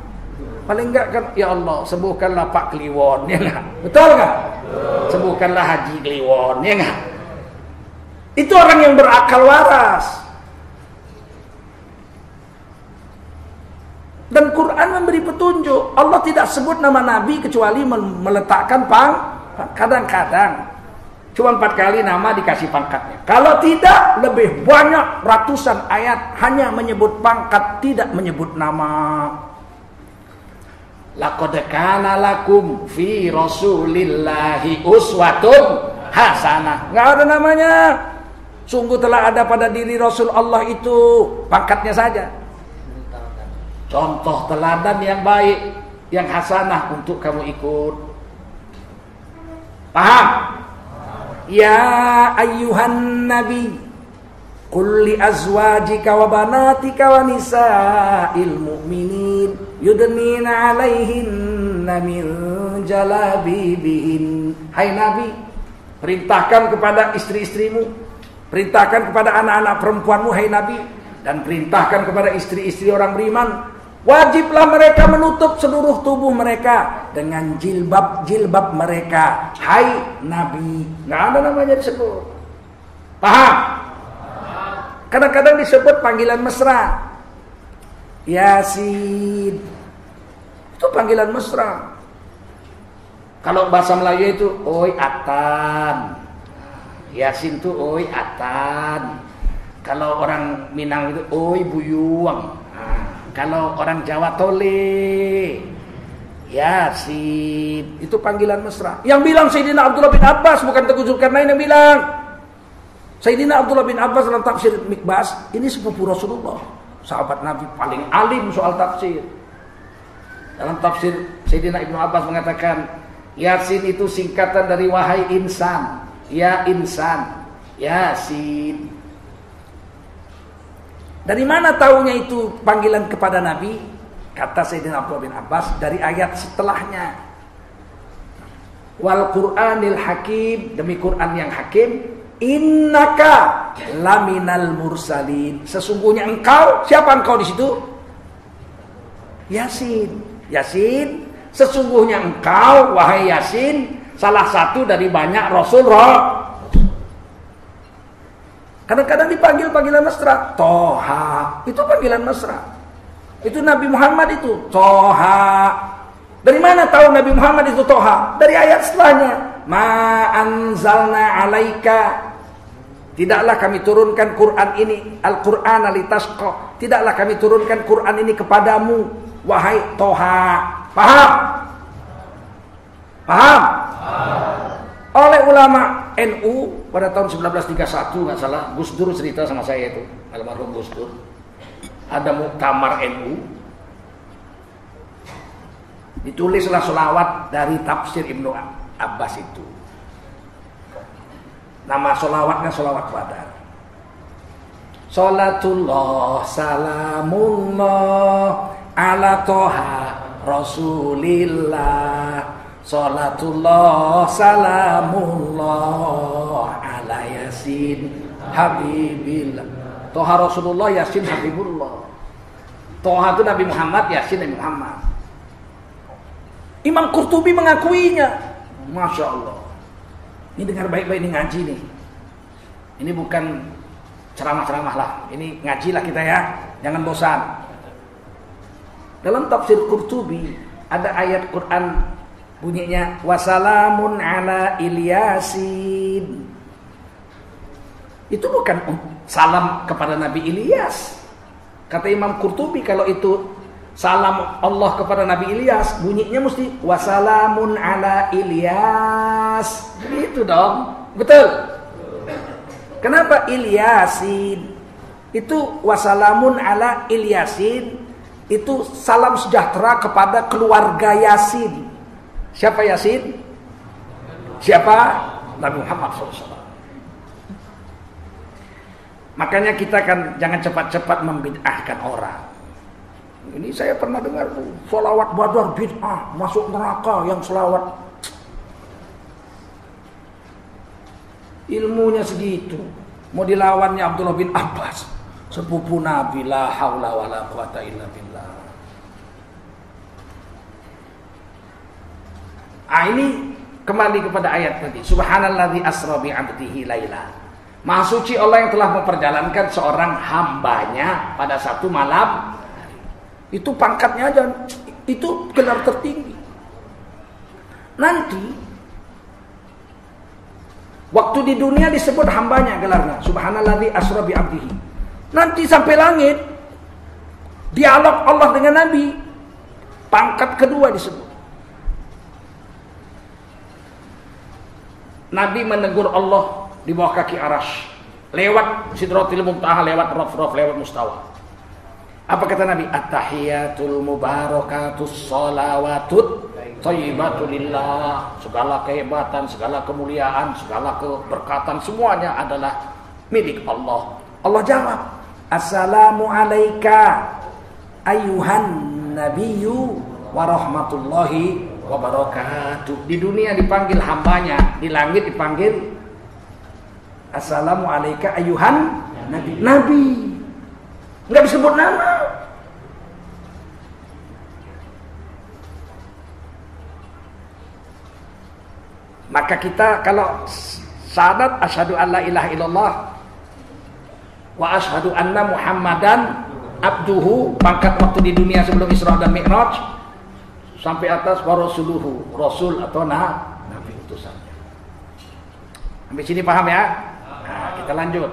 Paling enggak kan, ya Allah, sembuhkanlah Pak Kliwon, ya enggak? Betul enggak? Sembuhkanlah Haji Kliwon, ya enggak? Itu orang yang berakal waras. Dan Quran memberi petunjuk. Allah tidak sebut nama Nabi kecuali meletakkan kadang-kadang cuma 4 kali nama dikasih pangkatnya. Kalau tidak, lebih banyak ratusan ayat hanya menyebut pangkat, tidak menyebut nama. Laqad kana lakum fi Rasulillahi uswatun hasanah. Enggak ada namanya. Sungguh telah ada pada diri Rasul Allah itu, pangkatnya saja. Contoh teladan yang baik, yang hasanah untuk kamu ikut. Paham? Ya ayyuhan nabi, qul li azwajika wa banatika wa nisa'il mu'minin yudnina 'alaihinna min jalabibihin. Hai Nabi, perintahkan kepada istri-istrimu, perintahkan kepada anak-anak perempuanmu hai Nabi, dan perintahkan kepada istri-istri orang beriman, wajiblah mereka menutup seluruh tubuh mereka dengan jilbab-jilbab mereka. Hai Nabi, nggak ada namanya disebut. Paham? Kadang-kadang disebut panggilan mesra. Yasin, itu panggilan mesra. Kalau bahasa Melayu itu oi atan. Yasin itu oi atan. Kalau orang Minang itu oi buyuang. Kalau orang Jawa tole, Yasin, itu panggilan mesra. Yang bilang Sayyidina Abdullah bin Abbas, bukan Tengku Zulkarnain yang bilang. Sayyidina Abdullah bin Abbas dalam tafsir Mikbas, ini sepupu Rasulullah, sahabat Nabi paling alim soal tafsir. Dalam tafsir Sayyidina Ibnu Abbas mengatakan, Yasin itu singkatan dari wahai insan, ya insan, Yasin. Dari mana taunya itu panggilan kepada Nabi? Kata Sayyidina Abdullah bin Abbas, dari ayat setelahnya. Wal Qur'anil Hakim, demi Quran yang hakim, innaka laminal mursalin. Sesungguhnya engkau, siapa engkau di situ? Yasin. Yasin, sesungguhnya engkau wahai Yasin salah satu dari banyak rasul roh. Kadang-kadang dipanggil panggilan mesra, Toha, itu panggilan mesra. Itu Nabi Muhammad itu, Toha. Dari mana tahu Nabi Muhammad itu Toha? Dari ayat setelahnya. Ma anzalna alaika. Tidaklah kami turunkan Quran ini, Al-Quran litasqa. Tidaklah kami turunkan Quran ini kepadamu, wahai Toha. Paham? Paham? Oleh ulama NU pada tahun 1931 nggak salah, Gus Dur cerita sama saya itu, almarhum Gus Dur. Ada muktamar NU, ditulislah selawat dari tafsir Ibnu Abbas itu. Nama selawatnya selawat Badar. Salatullah salamullah ala Toha Rasulillah. Salatullah salamullah ala Yasin Habibillah. Toha Rasulullah, Yasin Habibullah. Toha itu Nabi Muhammad, Yasin Nabi Muhammad. Imam Qurtubi mengakuinya. Masya Allah. Ini dengar baik-baik, ini ngaji nih. Ini bukan ceramah-ceramah lah. Ini ngaji lah kita ya. Jangan bosan. Dalam tafsir Qurtubi ada ayat Quran bunyinya wasalamun ala Ilyasin. Itu bukan salam kepada Nabi Ilyas. Kata Imam Qurtubi kalau itu salam Allah kepada Nabi Ilyas, bunyinya mesti wasalamun ala Ilyas. Gitu dong. Betul? Kenapa Ilyasin? Itu wasalamun ala Ilyasin. Itu salam sejahtera kepada keluarga Yasin. Siapa Yasin? Siapa? Nabi Muhammad SAW. Makanya kita kan jangan cepat-cepat membid'ahkan orang. Ini saya pernah dengar tuh, sholawat Badar bid'ah, masuk neraka yang sholawat. Ilmunya segitu. Mau dilawannya Abdullah bin Abbas, sepupu Nabi, la haula wala quwata illa billah. Ini kembali kepada ayat tadi. Subhanalladzi asra bi 'abdihi laila. Maha suci Allah yang telah memperjalankan seorang hambanya pada satu malam. Itu pangkatnya aja, itu gelar tertinggi. Nanti waktu di dunia disebut hambanya gelarnya, subhanalladzi asra bi 'abdihi. Nanti sampai langit dialog Allah dengan Nabi, pangkat kedua disebut. Nabi menegur Allah di bawah kaki Arasy, lewat Sidratil Muntaha, lewat Raf-Raf, lewat Mustawa. Apa kata Nabi? At-tahiyatul mubarakatus shalawatut thayyibatu lillah. Segala kehebatan, segala kemuliaan, segala keberkatan semuanya adalah milik Allah. Allah jawab, assalamu alayka ayyuhan nabiyyu wa rahmatullahi wa barakatuh. Di dunia dipanggil hambanya, di langit dipanggil assalamu alayka ayyuhan nabi. Nabi enggak disebut nama. Maka kita kalau syahadat asyhadu alla ilaha illallah wa asyhadu anna muhammadan abduhu, pangkat waktu di dunia sebelum Isra dan Mi'raj, sampai atas wa rasuluhu, rasul atau nabi utusannya. Sampai sini paham ya? Nah, kita lanjut.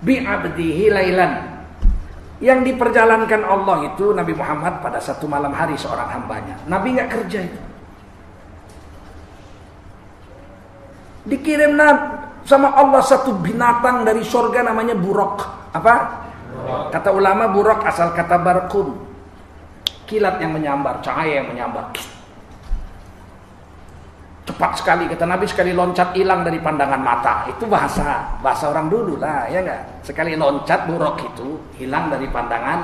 Bi abdihi lailan. Yang diperjalankan Allah itu Nabi Muhammad pada satu malam hari seorang hambanya. Nabi nggak kerja itu. Dikirim sama Allah satu binatang dari surga namanya buraq. Apa? Buraq. Kata ulama buraq asal kata barqun. Kilat yang menyambar, cahaya yang menyambar. Cepat sekali, kata Nabi, sekali loncat hilang dari pandangan mata. Itu bahasa orang dulu lah, ya enggak? Sekali loncat buruk itu hilang dari pandangan.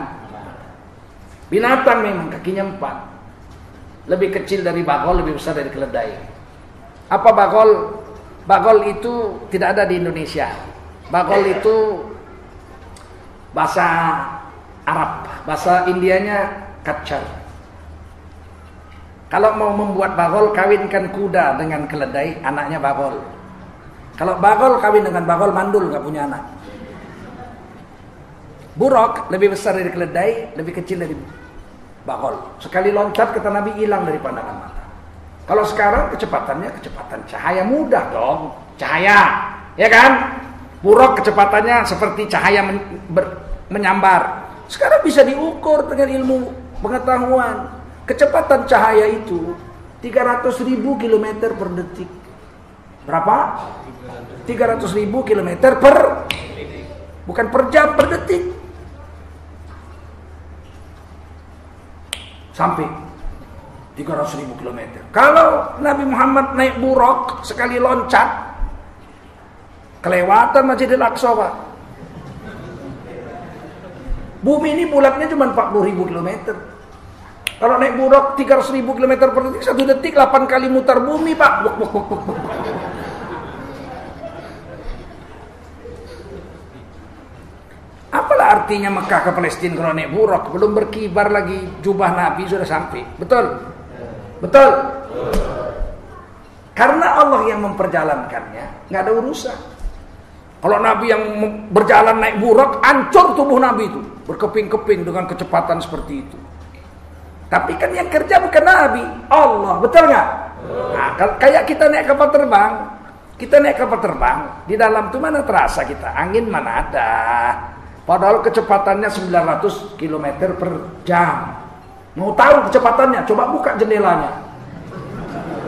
Binatang memang kakinya 4. Lebih kecil dari bagol, lebih besar dari keledai. Apa bagol? Bagol itu tidak ada di Indonesia. Bagol itu bahasa Arab, bahasa Indianya kacar. Kalau mau membuat bagol, kawinkan kuda dengan keledai, anaknya bagol. Kalau bagol kawin dengan bagol, mandul, nggak punya anak. Buruk lebih besar dari keledai, lebih kecil dari bagol. Sekali loncat, kata Nabi, hilang dari pandangan mata. Kalau sekarang kecepatannya kecepatan cahaya, mudah dong, cahaya, ya kan? Buruk kecepatannya seperti cahaya menyambar. Sekarang bisa diukur dengan ilmu pengetahuan. Kecepatan cahaya itu 300.000 km per detik. Berapa? 300.000 km per, bukan per jam, per detik. Sampai 300.000 km. Kalau Nabi Muhammad naik buruk sekali loncat, kelewatan Masjidil Aqsa, Pak. Bumi ini bulatnya cuma 40.000 km. Kalau naik buruk 300.000 km per detik, 1 detik 8 kali mutar bumi, Pak. Apalah artinya Mekah ke Palestina kalau naik buruk? Belum berkibar lagi jubah Nabi sudah sampai. Betul? Betul? Karena Allah yang memperjalankannya, nggak ada urusan. Kalau Nabi yang berjalan naik buruk, hancur tubuh Nabi itu, berkeping-keping dengan kecepatan seperti itu. Tapi kan yang kerja bukan Nabi, Allah, betul nggak? Nah, kayak kita naik kapal terbang, di dalam tuh mana terasa kita, angin mana ada. Padahal kecepatannya 900 km per jam. Mau tahu kecepatannya? Coba buka jendelanya.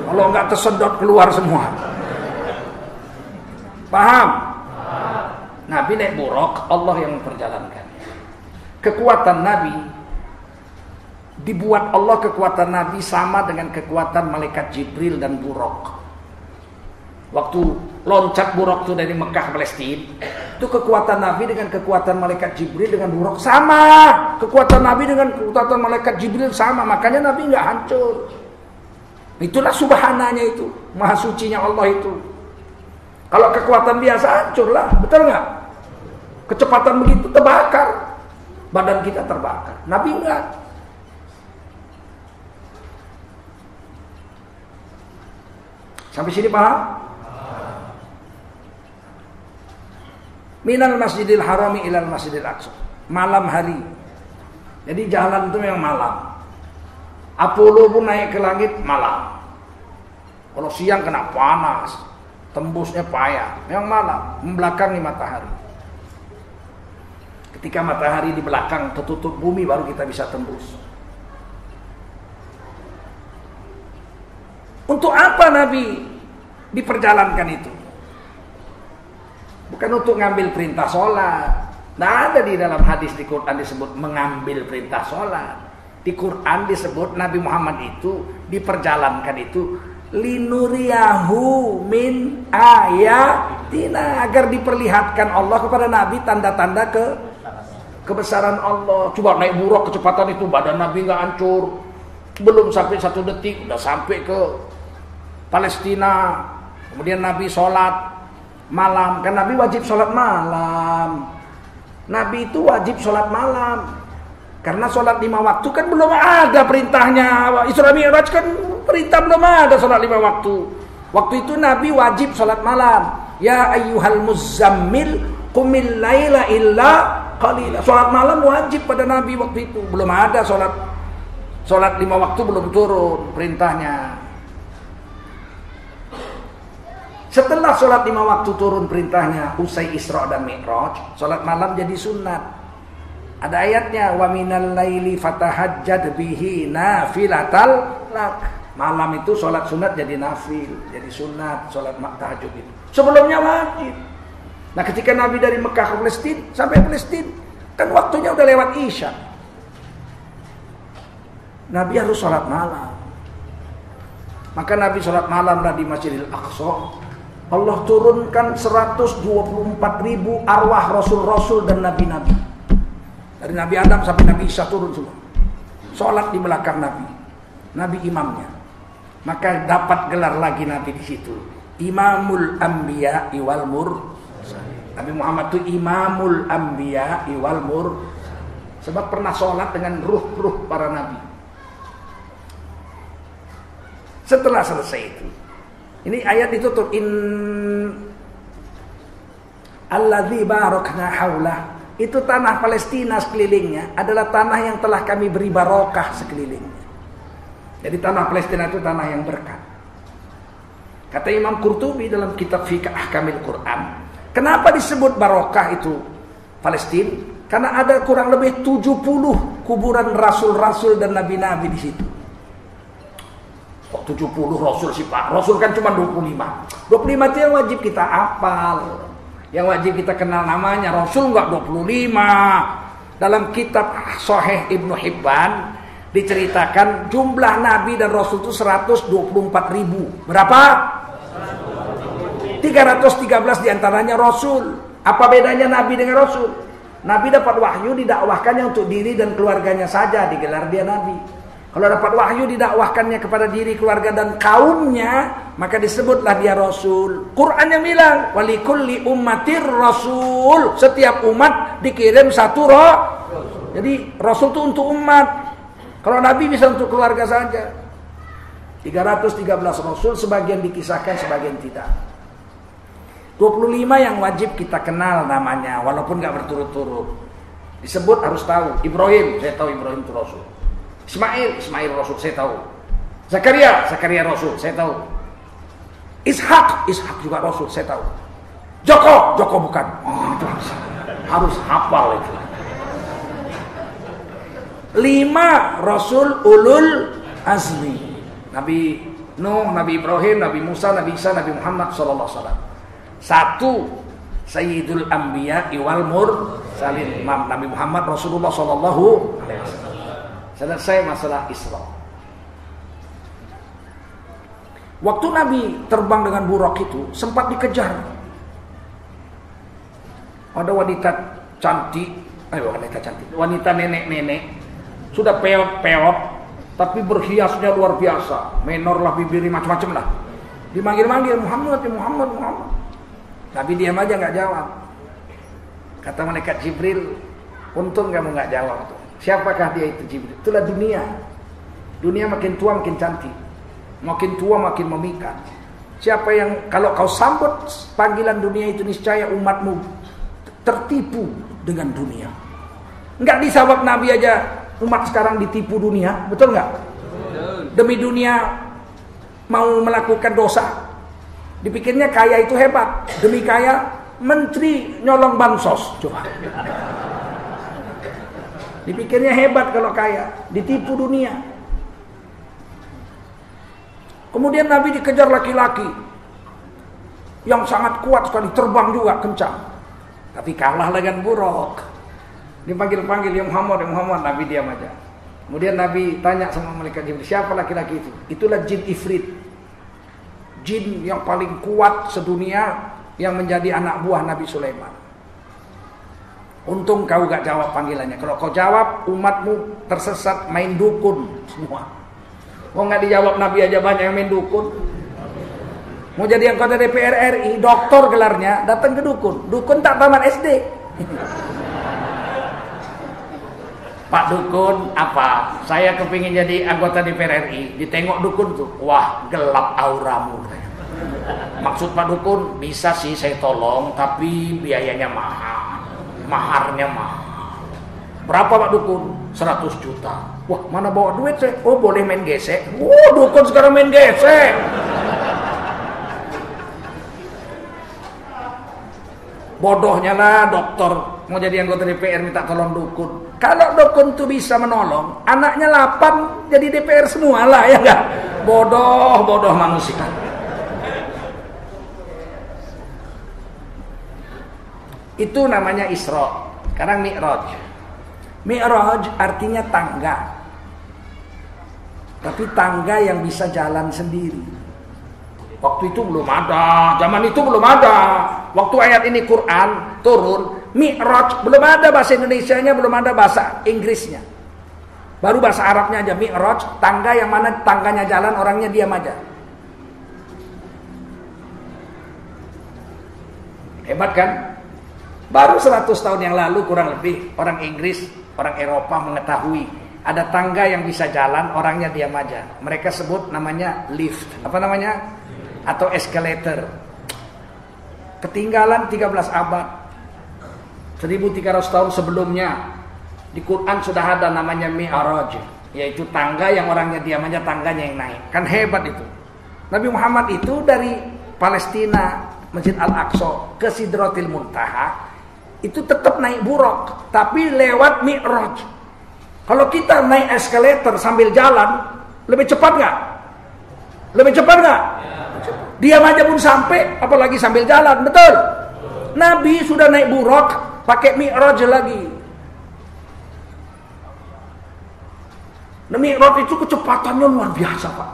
Kalau nggak tersedot keluar semua. Paham? Nabi naik buruk, Allah yang memperjalankan. Kekuatan Nabi dibuat Allah, kekuatan Nabi sama dengan kekuatan malaikat Jibril dan buruk. Waktu loncat buruk itu dari Mekah ke Palestina, itu kekuatan Nabi dengan kekuatan malaikat Jibril dengan buruk sama. Kekuatan Nabi dengan kekuatan malaikat Jibril sama, makanya Nabi nggak hancur. Itulah subhananya itu, maha sucinya Allah itu. Kalau kekuatan biasa hancurlah, betul nggak? Kecepatan begitu terbakar, badan kita terbakar. Nabi enggak. Sampai sini paham? Minal Masjidil Harami ilal Masjidil Aqsa. Malam hari. Jadi jalan itu memang malam. Apollo pun naik ke langit malam. Kalau siang kena panas, tembusnya payah. Memang malam, membelakangi matahari. Ketika matahari di belakang tertutup bumi, baru kita bisa tembus. Untuk apa Nabi diperjalankan itu? Bukan untuk ngambil perintah sholat. Nah, ada di dalam hadis di Quran disebut mengambil perintah sholat. Di Quran disebut Nabi Muhammad itu diperjalankan itu linuriyahu min ayatina, agar diperlihatkan Allah kepada Nabi tanda-tanda kebesaran Allah. Coba naik buruk kecepatan itu, badan Nabi nggak hancur. Belum sampai 1 detik udah sampai ke Palestina. Kemudian Nabi sholat malam, kan Nabi wajib sholat malam. Nabi itu wajib sholat malam, karena sholat 5 waktu kan belum ada perintahnya. Isra Mi'raj kan perintah belum ada sholat 5 waktu. Waktu itu Nabi wajib sholat malam. Ya ayyuhal muzammil qumil laila illa qalila. Sholat malam wajib pada Nabi waktu itu. Belum ada sholat 5 waktu, belum turun perintahnya. Setelah sholat 5 waktu turun perintahnya, usai Isra dan Mi'raj, sholat malam jadi sunat. Ada ayatnya, wa minal laili fatahajjad bihi nafilatal lak. Malam itu sholat sunat jadi nafil, jadi sunat, sholat tahajud itu. Sebelumnya wajib. Nah, ketika Nabi dari Mekah ke Palestina, sampai Palestina, kan waktunya udah lewat Isya. Nabi harus sholat malam. Maka Nabi sholat malamlah di Masjidil Aqsa. Allah turunkan 124.000 arwah rasul-rasul dan nabi-nabi. Dari Nabi Adam sampai Nabi Isa turun semua. Sholat di belakang Nabi. Nabi imamnya. Maka dapat gelar lagi Nabi di situ. Imamul Anbiya wal Mursalin. Nabi Muhammad itu Imamul Anbiya wal Mursalin. Sebab pernah sholat dengan ruh-ruh para nabi. Setelah selesai itu, ini ayat ditutup alladzi barakna haulah. Itu tanah Palestina sekelilingnya adalah tanah yang telah kami beri barokah sekelilingnya. Jadi tanah Palestina itu tanah yang berkah. Kata Imam Qurtubi dalam kitab Fiqh Ahkamil Quran, kenapa disebut barokah itu Palestina? Karena ada kurang lebih 70 kuburan rasul-rasul dan nabi-nabi di situ. Kok 70 rasul sih Pak? Rasul kan cuma 25. 25 itu yang wajib kita hafal. Yang wajib kita kenal namanya. Rasul enggak 25. Dalam kitab Sahih Ibnu Hibban diceritakan jumlah nabi dan rasul itu 124.000. Berapa? 313 diantaranya rasul. Apa bedanya nabi dengan rasul? Nabi dapat wahyu didakwahkannya untuk diri dan keluarganya saja, digelar dia nabi. Kalau dapat wahyu didakwahkannya kepada diri, keluarga dan kaumnya, maka disebutlah dia rasul. Quran yang bilang, walikulli ummatir rasul. Setiap umat dikirim satu rasul. Jadi rasul itu untuk umat. Kalau nabi bisa untuk keluarga saja. 313 rasul, sebagian dikisahkan, sebagian tidak. 25 yang wajib kita kenal namanya, walaupun gak berturut-turut. Disebut harus tahu. Ibrahim, saya tahu Ibrahim itu rasul. Ismail rasul, saya tahu. Zakaria rasul, saya tahu. Ishak juga rasul, saya tahu. Joko bukan. Oh, itu harus hafal itu. 5 rasul ulul azmi. Nabi Nuh, Nabi Ibrahim, Nabi Musa, Nabi Isa, Nabi Muhammad sallallahu alaihi wasallam. 1 Sayyidul Anbiya wal Mursalin, Nabi Muhammad Rasulullah sallallahu alaihi wasallam. Selesai masalah Isra. Waktu Nabi terbang dengan buraq itu sempat dikejar. Ada wanita cantik, wanita nenek-nenek sudah peot-peot tapi berhiasnya luar biasa, menor lah, bibirnya macam-macam lah. Dimanggil-manggil Muhammad. Nabi diam aja nggak jawab. Kata malaikat Jibril, untung kamu nggak jawab. Siapakah dia itu Jibril? Itulah dunia. Dunia makin tua makin cantik, makin tua makin memikat. Siapa yang kalau kau sambut panggilan dunia itu, niscaya umatmu tertipu dengan dunia. Nggak disabab Nabi aja umat sekarang ditipu dunia, betul nggak? Demi dunia mau melakukan dosa. Dipikirnya kaya itu hebat. Demi kaya, menteri nyolong bansos. Coba. Dipikirnya hebat kalau kaya. Ditipu dunia. Kemudian Nabi dikejar laki-laki yang sangat kuat sekali, terbang juga kencang. Tapi kalah dengan buraq. Dipanggil-panggil, ya Muhammad, Nabi diam aja. Kemudian Nabi tanya sama malaikat Jibril, siapa laki-laki itu? Itulah jin ifrit. Jin yang paling kuat sedunia, yang menjadi anak buah Nabi Sulaiman. Untung kau gak jawab panggilannya. Kalau kau jawab, umatmu tersesat, main dukun semua. Mau gak dijawab Nabi aja banyak yang main dukun. Mau jadi anggota DPR RI, doktor gelarnya, datang ke dukun. Dukun tak tamat SD. Pak dukun, apa? Saya kepingin jadi anggota DPR RI. Ditengok dukun tuh, wah gelap auramu. Maksud Pak dukun, bisa sih saya tolong, tapi biayanya mahal. Maharnya mahal. Berapa Pak dukun? 100 juta. Wah, mana bawa duit saya? Oh, boleh main gesek. Dukun sekarang main gesek. Bodohnya lah dokter mau jadi anggota DPR minta tolong dukun. Kalau dukun tuh bisa menolong, anaknya 8 jadi DPR semua lah, ya enggak? Bodoh manusia. Itu namanya Isra. Sekarang Mi'raj. Mi'raj artinya tangga. tapi tangga yang bisa jalan sendiri. Waktu itu belum ada, zaman itu belum ada. Waktu ayat ini Quran turun, Mi'raj belum ada bahasa Indonesianya, belum ada bahasa Inggrisnya. Baru bahasa Arabnya aja, Mi'raj, tangga yang mana tangganya jalan, orangnya diam aja. Hebat kan? Baru 100 tahun yang lalu kurang lebih orang Inggris, orang Eropa mengetahui ada tangga yang bisa jalan, orangnya diam aja. Mereka sebut namanya lift. Apa namanya? Atau escalator. Ketinggalan 13 abad. 1300 tahun sebelumnya di Quran sudah ada namanya Mi'raj, yaitu tangga yang orangnya diam aja, tangganya yang naik. Kan hebat itu. Nabi Muhammad itu dari Palestina, Masjid Al-Aqsa ke Sidratil Muntaha itu tetap naik buraq, tapi lewat Mi'raj. Kalau kita naik escalator sambil jalan, lebih cepat nggak? Lebih cepat nggak? Diam aja pun sampai, apalagi sambil jalan, betul? Nabi sudah naik buraq, pakai Mi'raj lagi. Nah, Mi'raj itu kecepatannya luar biasa, Pak.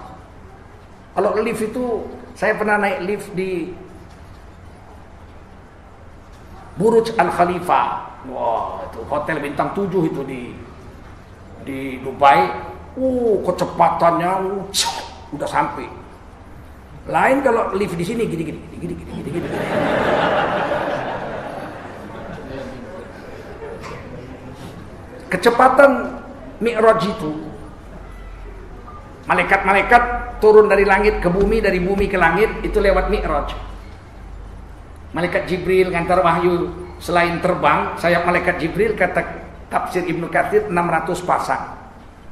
Kalau lift itu, saya pernah naik lift di Burj Al Khalifa. Wah, itu hotel bintang 7 itu di Dubai. Kecepatannya udah sampai. Lain kalau lift di sini gini. Kecepatan Mi'raj itu, malaikat-malaikat turun dari langit ke bumi, dari bumi ke langit, itu lewat Mi'raj. Malaikat Jibril ngantar wahyu, selain terbang, sayap malaikat Jibril kata tafsir Ibnu Katsir 600 pasang.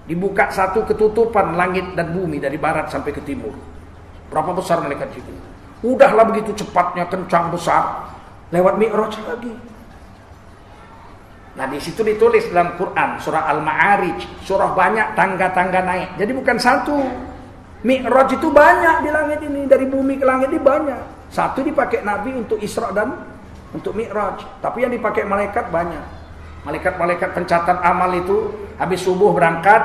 Dibuka satu ketutupan langit dan bumi dari barat sampai ke timur. Berapa besar malaikat Jibril? Udahlah begitu cepatnya, kencang, besar, lewat Mi'raj lagi. Nah, di situ ditulis dalam Quran surah Al-Ma'arij, surah banyak tangga-tangga naik. Jadi bukan satu. Mi'raj itu banyak di langit ini, dari bumi ke langit ini banyak. Satu dipakai Nabi untuk Isra dan untuk Mi'raj, tapi yang dipakai malaikat banyak. Malaikat-malaikat pencatat amal itu habis subuh berangkat,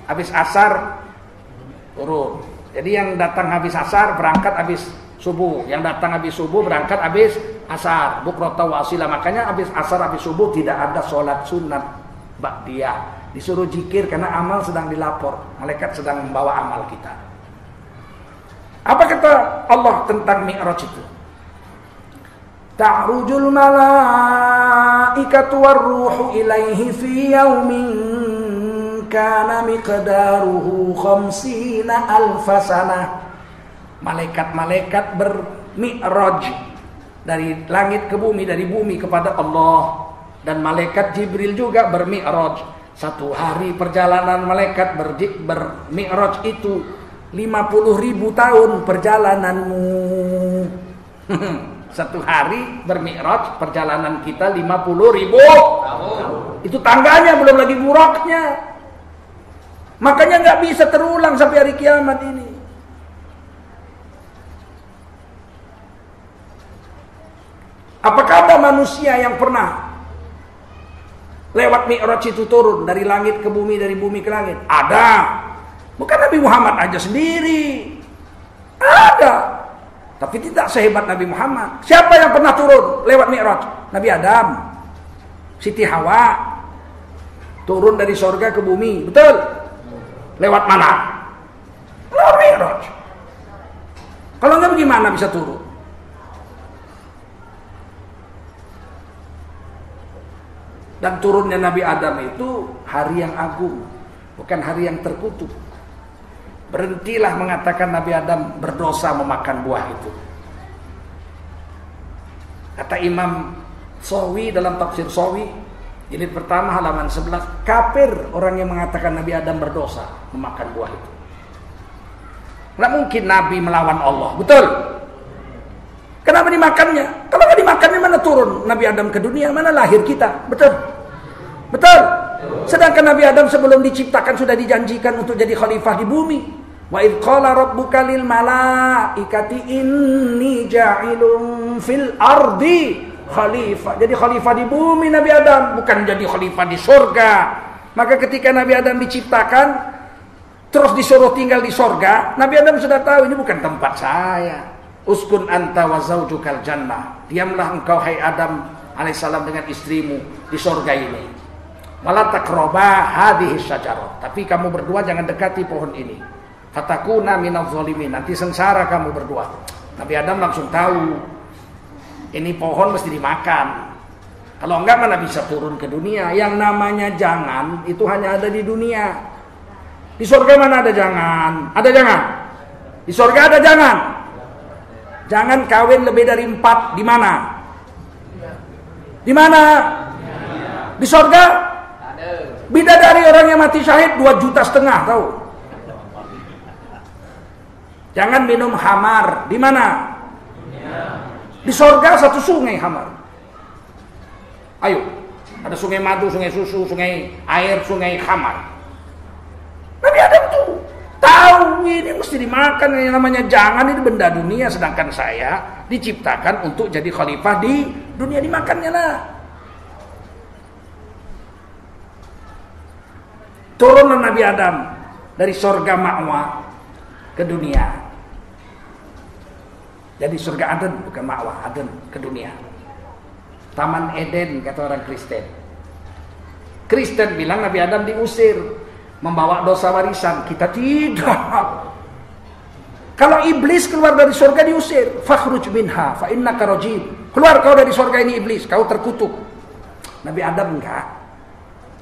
habis asar turun. Jadi yang datang habis asar berangkat habis subuh, yang datang habis subuh berangkat habis asar, bukrata wa asila. Makanya habis asar habis subuh tidak ada sholat sunat ba'diyah. Disuruh zikir karena amal sedang dilapor, malaikat sedang membawa amal kita. Apa kata Allah tentang Mi'raj itu? Ta'rujul malaikatu warruhu ilaihi fi yaumin kana miqdaruhu 50 alfasana. Malaikat-malaikat bermi'raj dari langit ke bumi, dari bumi kepada Allah. Dan malaikat Jibril juga bermi'raj. Satu hari perjalanan malaikat bermi'raj itu 50.000 tahun perjalananmu. Satu hari bermi'raj, perjalanan kita 50.000 tahun. Itu tangganya, belum lagi buraqnya. Makanya nggak bisa terulang sampai hari kiamat ini. Apakah ada manusia yang pernah lewat Mi'raj itu turun dari langit ke bumi, dari bumi ke langit? Ada. Bukan Nabi Muhammad aja sendiri. Ada. Tapi tidak sehebat Nabi Muhammad. Siapa yang pernah turun lewat Mi'raj? Nabi Adam, Siti Hawa, turun dari surga ke bumi. Betul? Lewat mana? Lewat Mi'raj. Kalau enggak bagaimana bisa turun? Dan turunnya Nabi Adam itu hari yang agung, bukan hari yang terkutuk. Berhentilah mengatakan Nabi Adam berdosa memakan buah itu. Kata Imam Sawi dalam tafsir Sawi, jilid pertama halaman 11, kafir orang yang mengatakan Nabi Adam berdosa memakan buah itu. Nggak mungkin Nabi melawan Allah, betul? Kenapa dimakannya? Kalau nggak dimakannya mana turun Nabi Adam ke dunia, mana lahir kita, betul? Betul? Sedangkan Nabi Adam sebelum diciptakan sudah dijanjikan untuk jadi khalifah di bumi. Wa idh qala rabbuka lil malaikati inni ja'ilun fil ardi khalifah. Jadi khalifah di bumi Nabi Adam, bukan jadi khalifah di surga. Maka ketika Nabi Adam diciptakan, terus disuruh tinggal di sorga, Nabi Adam sudah tahu ini bukan tempat saya. Uskun anta wa zaujukal jannah. Diamlah engkau hai Adam alaihissalam dengan istrimu di sorga ini. Wala taqraba hadhihi syajarah. Tapi kamu berdua jangan dekati pohon ini. Fatakuna minadh zalimin. Nanti sengsara kamu berdua. Nabi Adam langsung tahu ini pohon mesti dimakan. Kalau enggak mana bisa turun ke dunia. Yang namanya jangan itu hanya ada di dunia. Di surga mana ada jangan? Ada jangan? Di surga ada jangan? Jangan kawin lebih dari 4 di mana? Di mana? Di surga? Bidadari orang yang mati syahid 2,5 juta tahu? Jangan minum khamar. Di mana? Di surga 1 sungai khamar. Ayo, ada sungai madu, sungai susu, sungai air, sungai khamar. Nabi Adam tuh tahu ini mesti dimakan, yang namanya jangan ini benda dunia, sedangkan saya diciptakan untuk jadi khalifah di dunia, dimakannya lah. Turunlah Nabi Adam dari surga Ma'wa ke dunia. Jadi surga Aden, bukan Ma'wa, Aden ke dunia. Taman Eden kata orang Kristen. Kristen bilang Nabi Adam diusir, membawa dosa warisan. Kita tidak. Kalau iblis keluar dari surga diusir, fakhruj minha fa innaka rajim. Keluar kau dari surga ini iblis, kau terkutuk. Nabi Adam enggak.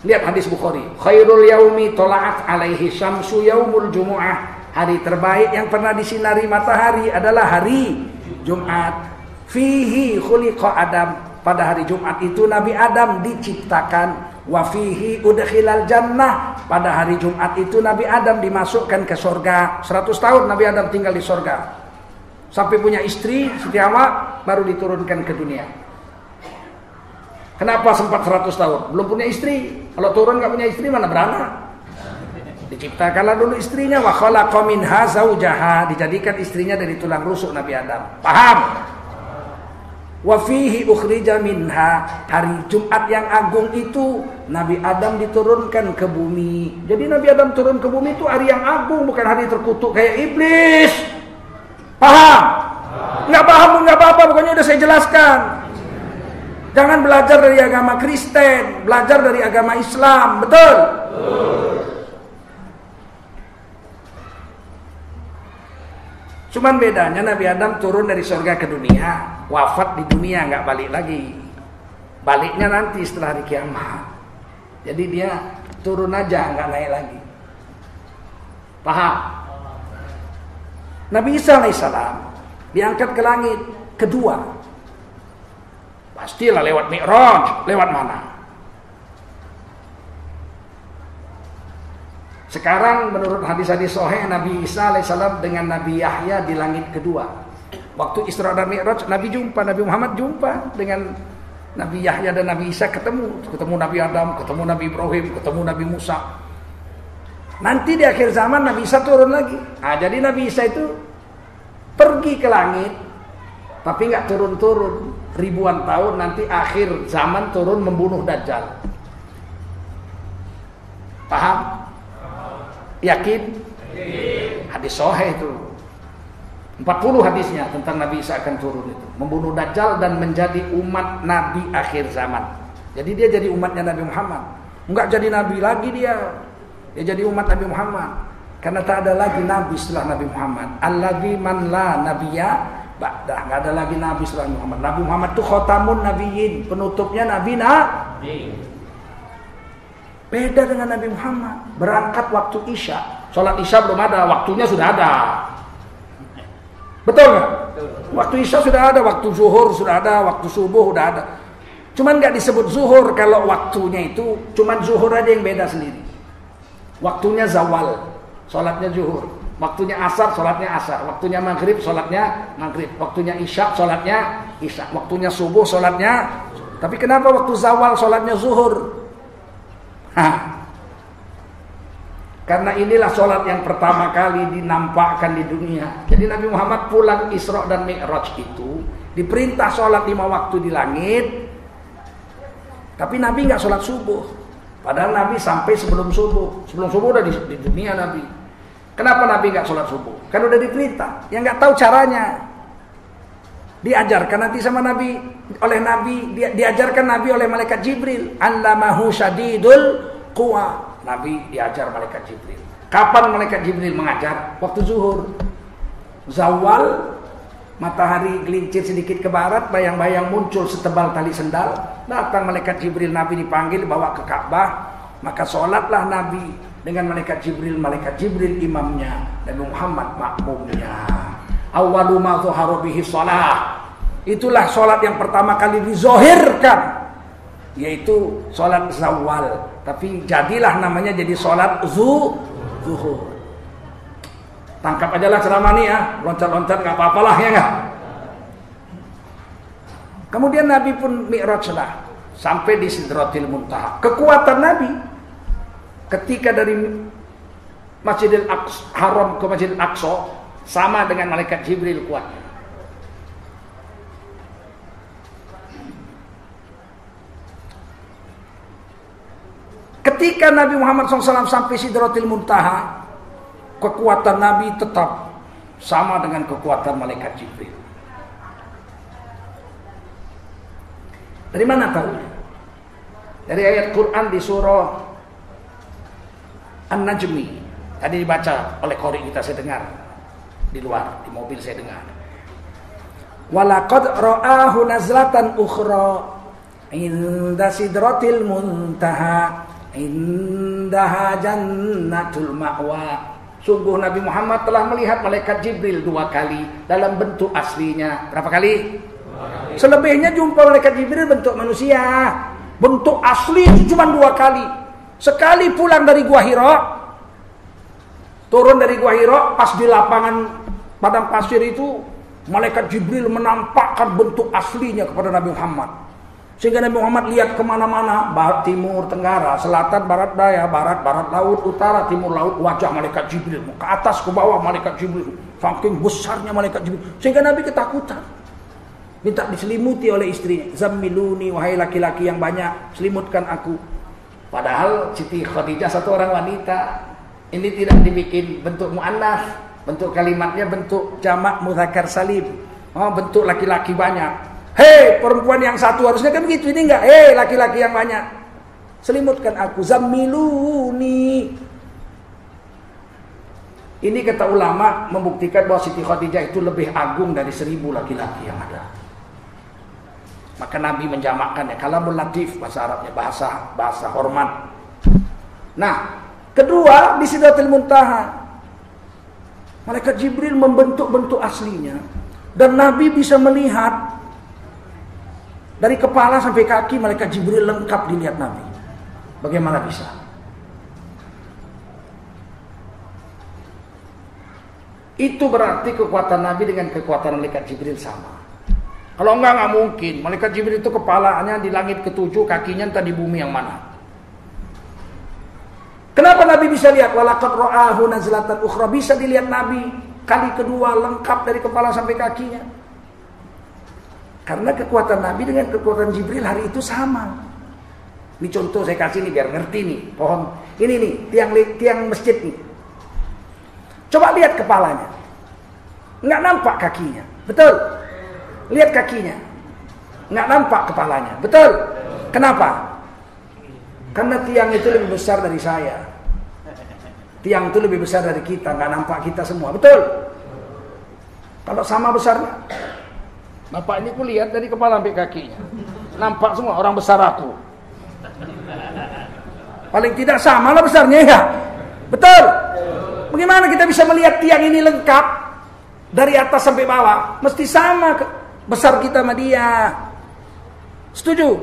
Lihat hadis Bukhari. Khairul yaumi tola'at alaihi syamsu yaumul jumu'ah. Hari terbaik yang pernah disinari matahari adalah hari Jumat. Fihi khuliqa Adam. Pada hari Jumat itu Nabi Adam diciptakan. Wa fihi udkhilal jannah. Pada hari Jumat itu Nabi Adam dimasukkan ke surga. 100 tahun Nabi Adam tinggal di surga. Sampai punya istri setiawa baru diturunkan ke dunia. Kenapa sempat 100 tahun? Belum punya istri. Kalau turun gak punya istri mana beranak? Diciptakanlah dulu istrinya. Wa khalaqa minha zaujaha. Dijadikan istrinya dari tulang rusuk Nabi Adam. Paham? Wa fihi ukhrija minha. Hari Jumat yang agung itu Nabi Adam diturunkan ke bumi. Jadi Nabi Adam turun ke bumi itu hari yang agung, bukan hari terkutuk kayak iblis. Paham? Nggak paham pun nggak apa-apa, pokoknya udah saya jelaskan. Jangan belajar dari agama Kristen, belajar dari agama Islam, betul? Cuman bedanya Nabi Adam turun dari surga ke dunia, wafat di dunia, nggak balik lagi. Baliknya nanti setelah hari kiamat. Jadi dia turun aja, nggak naik lagi. Paham? Nabi Isa alaihissalam diangkat ke langit kedua. Pastilah lewat Mi'raj, lewat mana? Sekarang menurut hadis-hadis sahih Nabi Isa alaihissalam dengan Nabi Yahya di langit kedua. Waktu Isra dan Mi'raj Nabi jumpa, Nabi Muhammad jumpa dengan Nabi Yahya dan Nabi Isa, ketemu Nabi Adam, ketemu Nabi Ibrahim, ketemu Nabi Musa. Nanti di akhir zaman Nabi Isa turun lagi. Nah, jadi Nabi Isa itu pergi ke langit tapi nggak turun-turun. Ribuan tahun nanti akhir zaman turun membunuh Dajjal. Paham? Yakin? Hadis sahih itu 40 hadisnya tentang Nabi Isa akan turun itu, membunuh Dajjal dan menjadi umat Nabi akhir zaman. Jadi dia jadi umatnya Nabi Muhammad. Enggak jadi Nabi lagi dia jadi umat Nabi Muhammad. Karena tak ada lagi Nabi setelah Nabi Muhammad. Alladzi man la nabiyya ba'dah. Enggak ada lagi Nabi setelah Muhammad. Nabi Muhammad itu khatamun nabiyyin, penutupnya Nabi. Beda dengan Nabi Muhammad. Berangkat waktu Isya. Sholat Isya belum ada, waktunya sudah ada. Betul nggak? Waktu Isya sudah ada, waktu zuhur sudah ada, waktu subuh sudah ada. Cuman nggak disebut zuhur kalau waktunya itu cuman zuhur aja yang beda sendiri. Waktunya zawal, sholatnya zuhur. Waktunya asar, sholatnya asar. Waktunya maghrib, sholatnya maghrib. Waktunya isya, sholatnya isya. Waktunya subuh, sholatnya. Tapi kenapa waktu zawal, sholatnya zuhur? Karena inilah sholat yang pertama kali dinampakkan di dunia. Jadi Nabi Muhammad pulang Isra dan Mi'raj itu diperintah sholat 5 waktu di langit. Tapi Nabi nggak sholat subuh. Padahal Nabi sampai sebelum subuh. Sebelum subuh udah di dunia Nabi. Kenapa Nabi nggak sholat subuh? Kan udah diperintah. Yang nggak tahu caranya, diajarkan nanti sama Nabi, oleh Nabi, diajarkan Nabi oleh malaikat Jibril. Allamahu syadidul quwa. Nabi diajar malaikat Jibril. Kapan malaikat Jibril mengajar? Waktu zuhur. Zawal, matahari gelincir sedikit ke barat, bayang-bayang muncul setebal tali sendal. Datang malaikat Jibril, Nabi dipanggil, bawa ke Ka'bah. Maka sholatlah Nabi dengan malaikat Jibril imamnya, Nabi Muhammad makmumnya. Awwalu ma dhuhara bihi shalah. Itulah sholat yang pertama kali dizohirkan, yaitu sholat zawal. Tapi jadilah namanya jadi sholat zuhur. Tangkap aja lah ceramah nih ya, loncat-loncat nggak apa-apalah ya nggak. Kemudian Nabi pun mi'raj lah, sampai di Sidratil Muntaha. Kekuatan Nabi ketika dari Masjidil Haram ke Masjidil Aqsa sama dengan malaikat Jibril kuatnya. Ketika Nabi Muhammad SAW sampai Sidratil Muntaha, kekuatan Nabi tetap sama dengan kekuatan malaikat Jibril. Dari mana tahu? Dari ayat Quran di surah An-Najmi. Tadi dibaca oleh qori kita, saya dengar di luar, di mobil saya dengar. Walaqad ra'ahu nazlatan ukhra inda sidratil muntaha indaha jannatul ma'wa. Sungguh Nabi Muhammad telah melihat malaikat Jibril 2 kali dalam bentuk aslinya. Berapa kali? 2 kali. Selebihnya jumpa malaikat Jibril bentuk manusia. Bentuk asli itu cuma 2 kali. Sekali pulang dari Gua Hira, turun dari Gua Hira, pas di lapangan padang pasir itu, malaikat Jibril menampakkan bentuk aslinya kepada Nabi Muhammad. Sehingga Nabi Muhammad lihat kemana-mana, barat, timur, tenggara, selatan, barat, daya, barat, laut, utara, timur, laut, wajah malaikat Jibril. Ke atas, ke bawah malaikat Jibril. Saking besarnya malaikat Jibril. Sehingga Nabi ketakutan. Minta diselimuti oleh istrinya. Zammiluni, wahai laki-laki yang banyak, selimutkan aku. Padahal Siti Khadijah satu orang wanita. Ini tidak dibikin bentuk mu'annas, bentuk kalimatnya bentuk jamak mudzakkar salim. Oh, bentuk laki-laki banyak. Hei perempuan yang satu, harusnya kan begitu, ini enggak. Hei laki-laki yang banyak, selimutkan aku. Zammiluni. Ini kata ulama membuktikan bahwa Siti Khadijah itu lebih agung dari 1000 laki-laki yang ada. Maka Nabi menjamakkannya, kalamul latif bahasa Arabnya, bahasa hormat. Nah, kedua di Sidratil Muntaha, malaikat Jibril membentuk-bentuk aslinya, dan Nabi bisa melihat dari kepala sampai kaki malaikat Jibril lengkap dilihat Nabi. Bagaimana bisa? Itu berarti kekuatan Nabi dengan kekuatan malaikat Jibril sama. Kalau enggak mungkin. Malaikat Jibril itu kepalanya di langit ke-7, kakinya entah di bumi yang mana. Kenapa Nabi bisa lihat? Walaqad ra'ahu nazlatan ukhra. Bisa dilihat Nabi kali kedua lengkap dari kepala sampai kakinya. Karena kekuatan Nabi dengan kekuatan Jibril hari itu sama. Ini contoh saya kasih nih biar ngerti nih. Pohon ini nih, tiang masjid nih. Coba lihat kepalanya. Nggak nampak kakinya. Betul? Lihat kakinya, nggak nampak kepalanya. Betul? Kenapa? Karena tiang itu lebih besar dari saya. Tiang itu lebih besar dari kita, nggak nampak kita semua. Betul? Kalau sama besarnya, Bapak ini aku lihat dari kepala sampai kakinya, nampak semua orang besar aku. Paling tidak sama lah besarnya ya. Betul? Bagaimana kita bisa melihat tiang ini lengkap dari atas sampai bawah? Mesti sama besar kita sama dia. Setuju?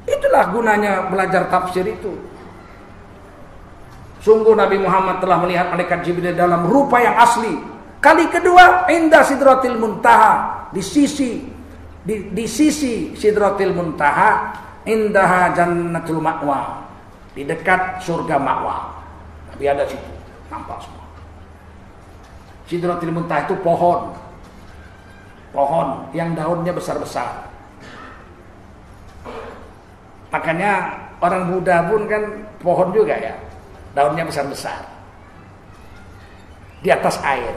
Itulah gunanya belajar tafsir itu. Sungguh Nabi Muhammad telah melihat malaikat Jibril dalam rupa yang asli. Kali kedua inda Sidratil Muntaha, di sisi Sidratil Muntaha, indaha jannatul ma'wa, di dekat surga ma'wa. Nabi ada situ, nampak semua. Sidratil Muntaha itu pohon yang daunnya besar-besar. Makanya orang Buddha pun kan pohon juga ya. daunnya besar-besar, di atas air.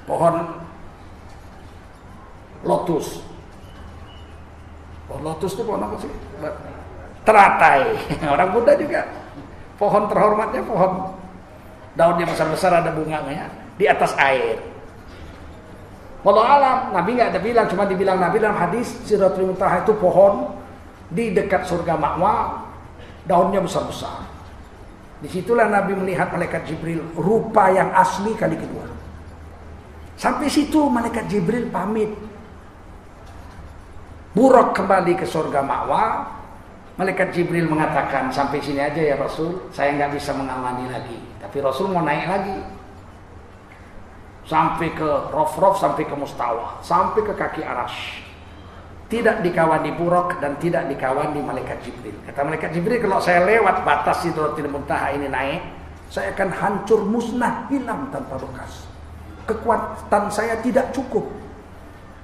Pohon lotus. Pohon lotus itu pohon apa sih? Teratai. Orang Buddha juga. Pohon terhormatnya pohon. Daunnya besar-besar, ada bunganya di atas air. Wallahu alam, Nabi nggak ada bilang, cuma dibilang Nabi dalam hadis Sidratul Muntaha itu pohon di dekat surga Ma'wa, daunnya besar-besar. Disitulah Nabi melihat malaikat Jibril, rupa yang asli kali kedua. Sampai situ malaikat Jibril pamit. Buruk kembali ke surga Ma'wa. Malaikat Jibril mengatakan, sampai sini aja ya Rasul, saya nggak bisa mengawani lagi. Tapi Rasul mau naik lagi. Sampai ke Rof-Rof, sampai ke Mustawa, sampai ke kaki Arasy. Tidak dikawani Buruk dan tidak dikawani malaikat Jibril. Kata malaikat Jibril, kalau saya lewat batas Sidratul Muntaha ini naik, saya akan hancur, musnah, hilang tanpa bekas. Kekuatan saya tidak cukup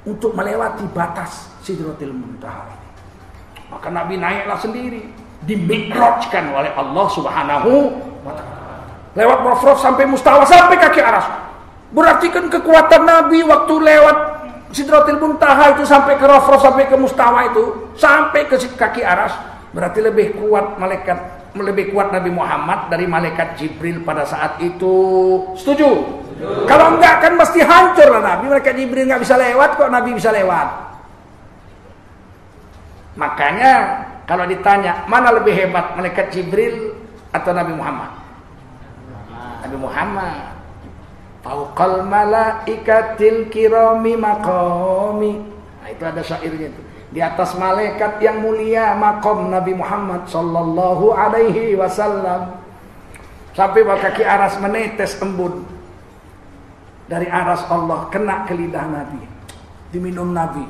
untuk melewati batas Sidratul Muntaha ini. Maka Nabi naiklah sendiri, dimi'rajkan oleh Allah Subhanahu wa ta'ala. Lewat Rof-Rof sampai Mustawa, sampai kaki Arasy. Berarti kan kekuatan Nabi waktu lewat Sidratul Muntaha itu sampai ke Rof-Rof, sampai ke Mustawa itu, sampai ke kaki Arasy, berarti lebih kuat Nabi Muhammad dari malaikat Jibril pada saat itu. Setuju? Kalau enggak kan mesti hancur lah Nabi. Malaikat Jibril nggak bisa lewat, kok Nabi bisa lewat? Makanya kalau ditanya mana lebih hebat, malaikat Jibril atau Nabi Muhammad? Nabi Muhammad. Fauqal malaikatil kirami maqami. Nah, itu ada syairnya itu. Di atas malaikat yang mulia maqam Nabi Muhammad sallallahu alaihi wasallam. Sampai kaki Arasy menetes embun dari Arasy Allah kena ke lidah Nabi. Diminum Nabi.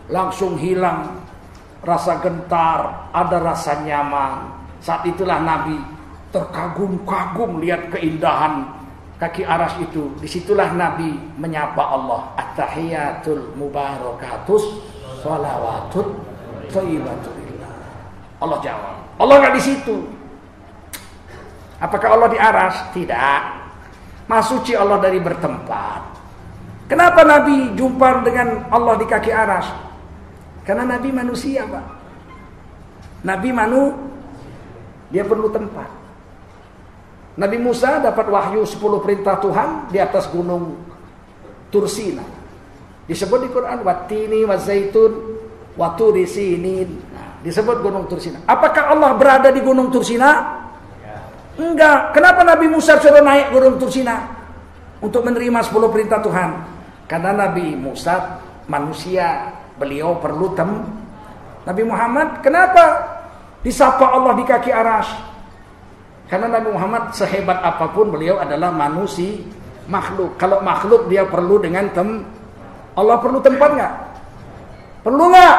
Langsung hilang rasa gentar, ada rasa nyaman. Saat itulah Nabi terkagum-kagum lihat keindahan kaki Arasy itu. Disitulah Nabi menyapa Allah, at-tahiyatul mubarakatus shalawatut thayyibatulillah. Allah jawab. Allah nggak di situ. Apakah Allah di Arasy? Tidak. Maha suci Allah dari bertempat. Kenapa Nabi jumpa dengan Allah di kaki Arasy? Karena Nabi manusia, Pak. Nabi dia perlu tempat. Nabi Musa dapat wahyu 10 perintah Tuhan di atas gunung Tursina. Disebut di Quran wattini wazaitun waturi sinin. Nah, disebut gunung Tursina. Apakah Allah berada di gunung Tursina? Enggak. Kenapa Nabi Musa suruh naik gunung Tursina untuk menerima 10 perintah Tuhan? Karena Nabi Musa manusia. Beliau perlu Nabi Muhammad kenapa disapa Allah di kaki Arasy? Karena Nabi Muhammad sehebat apapun beliau adalah manusia, makhluk. Kalau makhluk dia perlu dengan Allah perlu tempat nggak? Perlu nggak?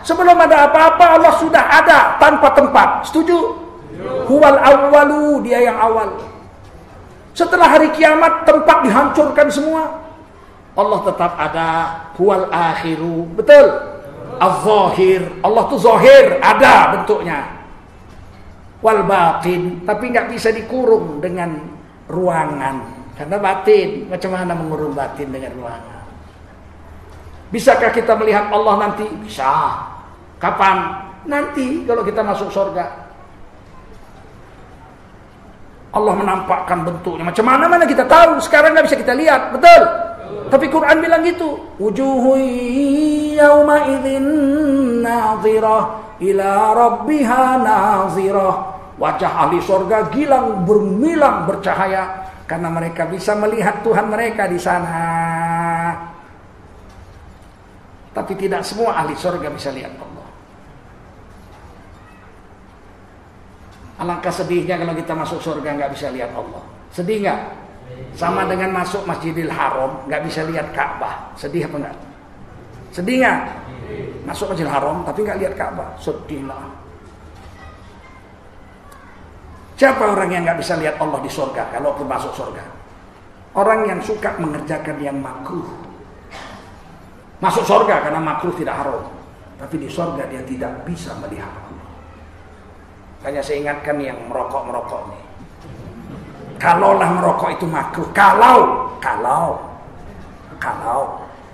Sebelum ada apa-apa Allah sudah ada tanpa tempat. Setuju? Huwal awwalu, dia yang awal. Setelah hari kiamat tempat dihancurkan semua. Allah tetap ada, huwal akhiru, betul? Az-zahir, Allah tuh zahir, ada bentuknya. Wal batin, tapi nggak bisa dikurung dengan ruangan, karena batin. Macam mana mengurung batin dengan ruangan? Bisakah kita melihat Allah nanti? Bisa. Kapan? Nanti kalau kita masuk surga. Allah menampakkan bentuknya. Macam mana kita tahu? Sekarang nggak bisa kita lihat, betul? Tapi Quran bilang gitu. Wujuhu yawma idzin nadhirah ila rabbiha nadhirah. Wajah ahli surga gilang bermilang bercahaya karena mereka bisa melihat Tuhan mereka di sana. Tapi tidak semua ahli surga bisa lihat Allah. Alangkah sedihnya kalau kita masuk surga nggak bisa lihat Allah. Sedih nggak? Sama dengan masuk Masjidil Haram nggak bisa lihat Ka'bah. Sedih apa enggak? Sedih nggak? Masuk Masjidil Haram tapi nggak lihat Ka'bah. Sedihlah. Siapa orang yang nggak bisa lihat Allah di surga kalaupun masuk surga? Orang yang suka mengerjakan yang makruh. Masuk surga karena makruh tidak haram, tapi di surga dia tidak bisa melihat Allah. Hanya saya ingatkan yang merokok nih. Kalaulah merokok itu makruh, kalau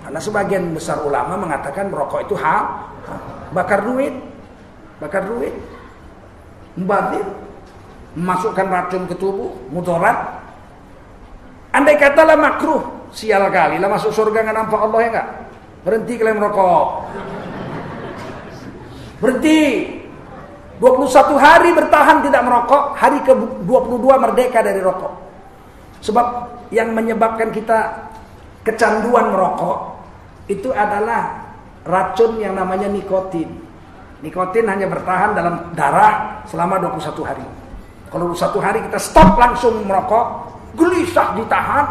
karena sebagian besar ulama mengatakan merokok itu hal bakar duit, mubazir, memasukkan racun ke tubuh, mudarat. Andai katalah makruh, sial kali lah masuk surga nggak nampak Allah ya nggak? Berhenti kalian merokok. Berhenti. 21 hari bertahan tidak merokok, hari ke-22 merdeka dari rokok. Sebab yang menyebabkan kita kecanduan merokok itu adalah racun yang namanya nikotin. Nikotin hanya bertahan dalam darah selama 21 hari. Kalau 21 hari kita stop langsung merokok, gelisah ditahan,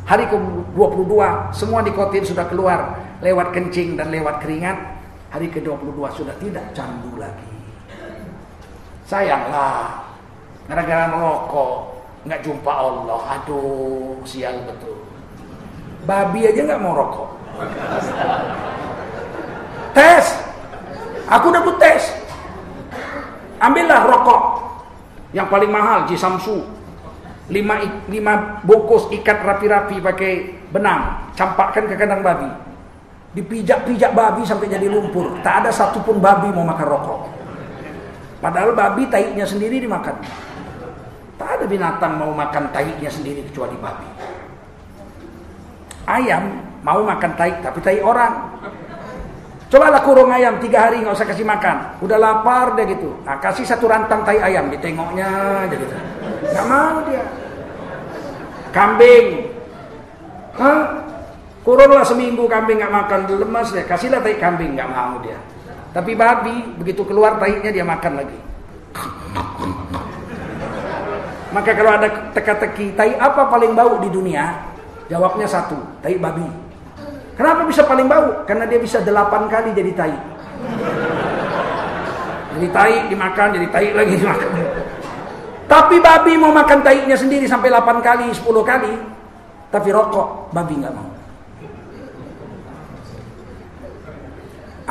hari ke-22 semua nikotin sudah keluar lewat kencing dan lewat keringat, hari ke-22 sudah tidak candu lagi. Sayanglah, gara-gara merokok nggak jumpa Allah. Aduh, sial betul. Babi aja nggak mau rokok. Tes, aku udah tes. Ambillah rokok yang paling mahal, Jisamsu. 5 bungkus ikat rapi-rapi pakai benang, campakkan ke kandang babi. Dipijak-pijak babi sampai jadi lumpur. Tak ada satupun babi mau makan rokok. Padahal babi taiknya sendiri dimakan. Tak ada binatang mau makan taiknya sendiri kecuali babi. Ayam mau makan taik, tapi taik orang. Cobalah kurung ayam 3 hari nggak usah kasih makan. Udah lapar dia gitu. Nah, kasih 1 rantang taik ayam, ditengoknya aja gitu. Nggak mau dia. Kambing, kurunglah seminggu kambing nggak makan, lemas dia. Kasihlah taik kambing, nggak mau dia. Tapi babi begitu keluar taiknya dia makan lagi. Maka kalau ada teka-teki, taik apa paling bau di dunia? Jawabnya 1, taik babi. Kenapa bisa paling bau? Karena dia bisa 8 kali jadi taik. Jadi taik dimakan, jadi taik lagi dimakan. Tapi babi mau makan taiknya sendiri sampai 8 kali, 10 kali. Tapi rokok, babi nggak mau.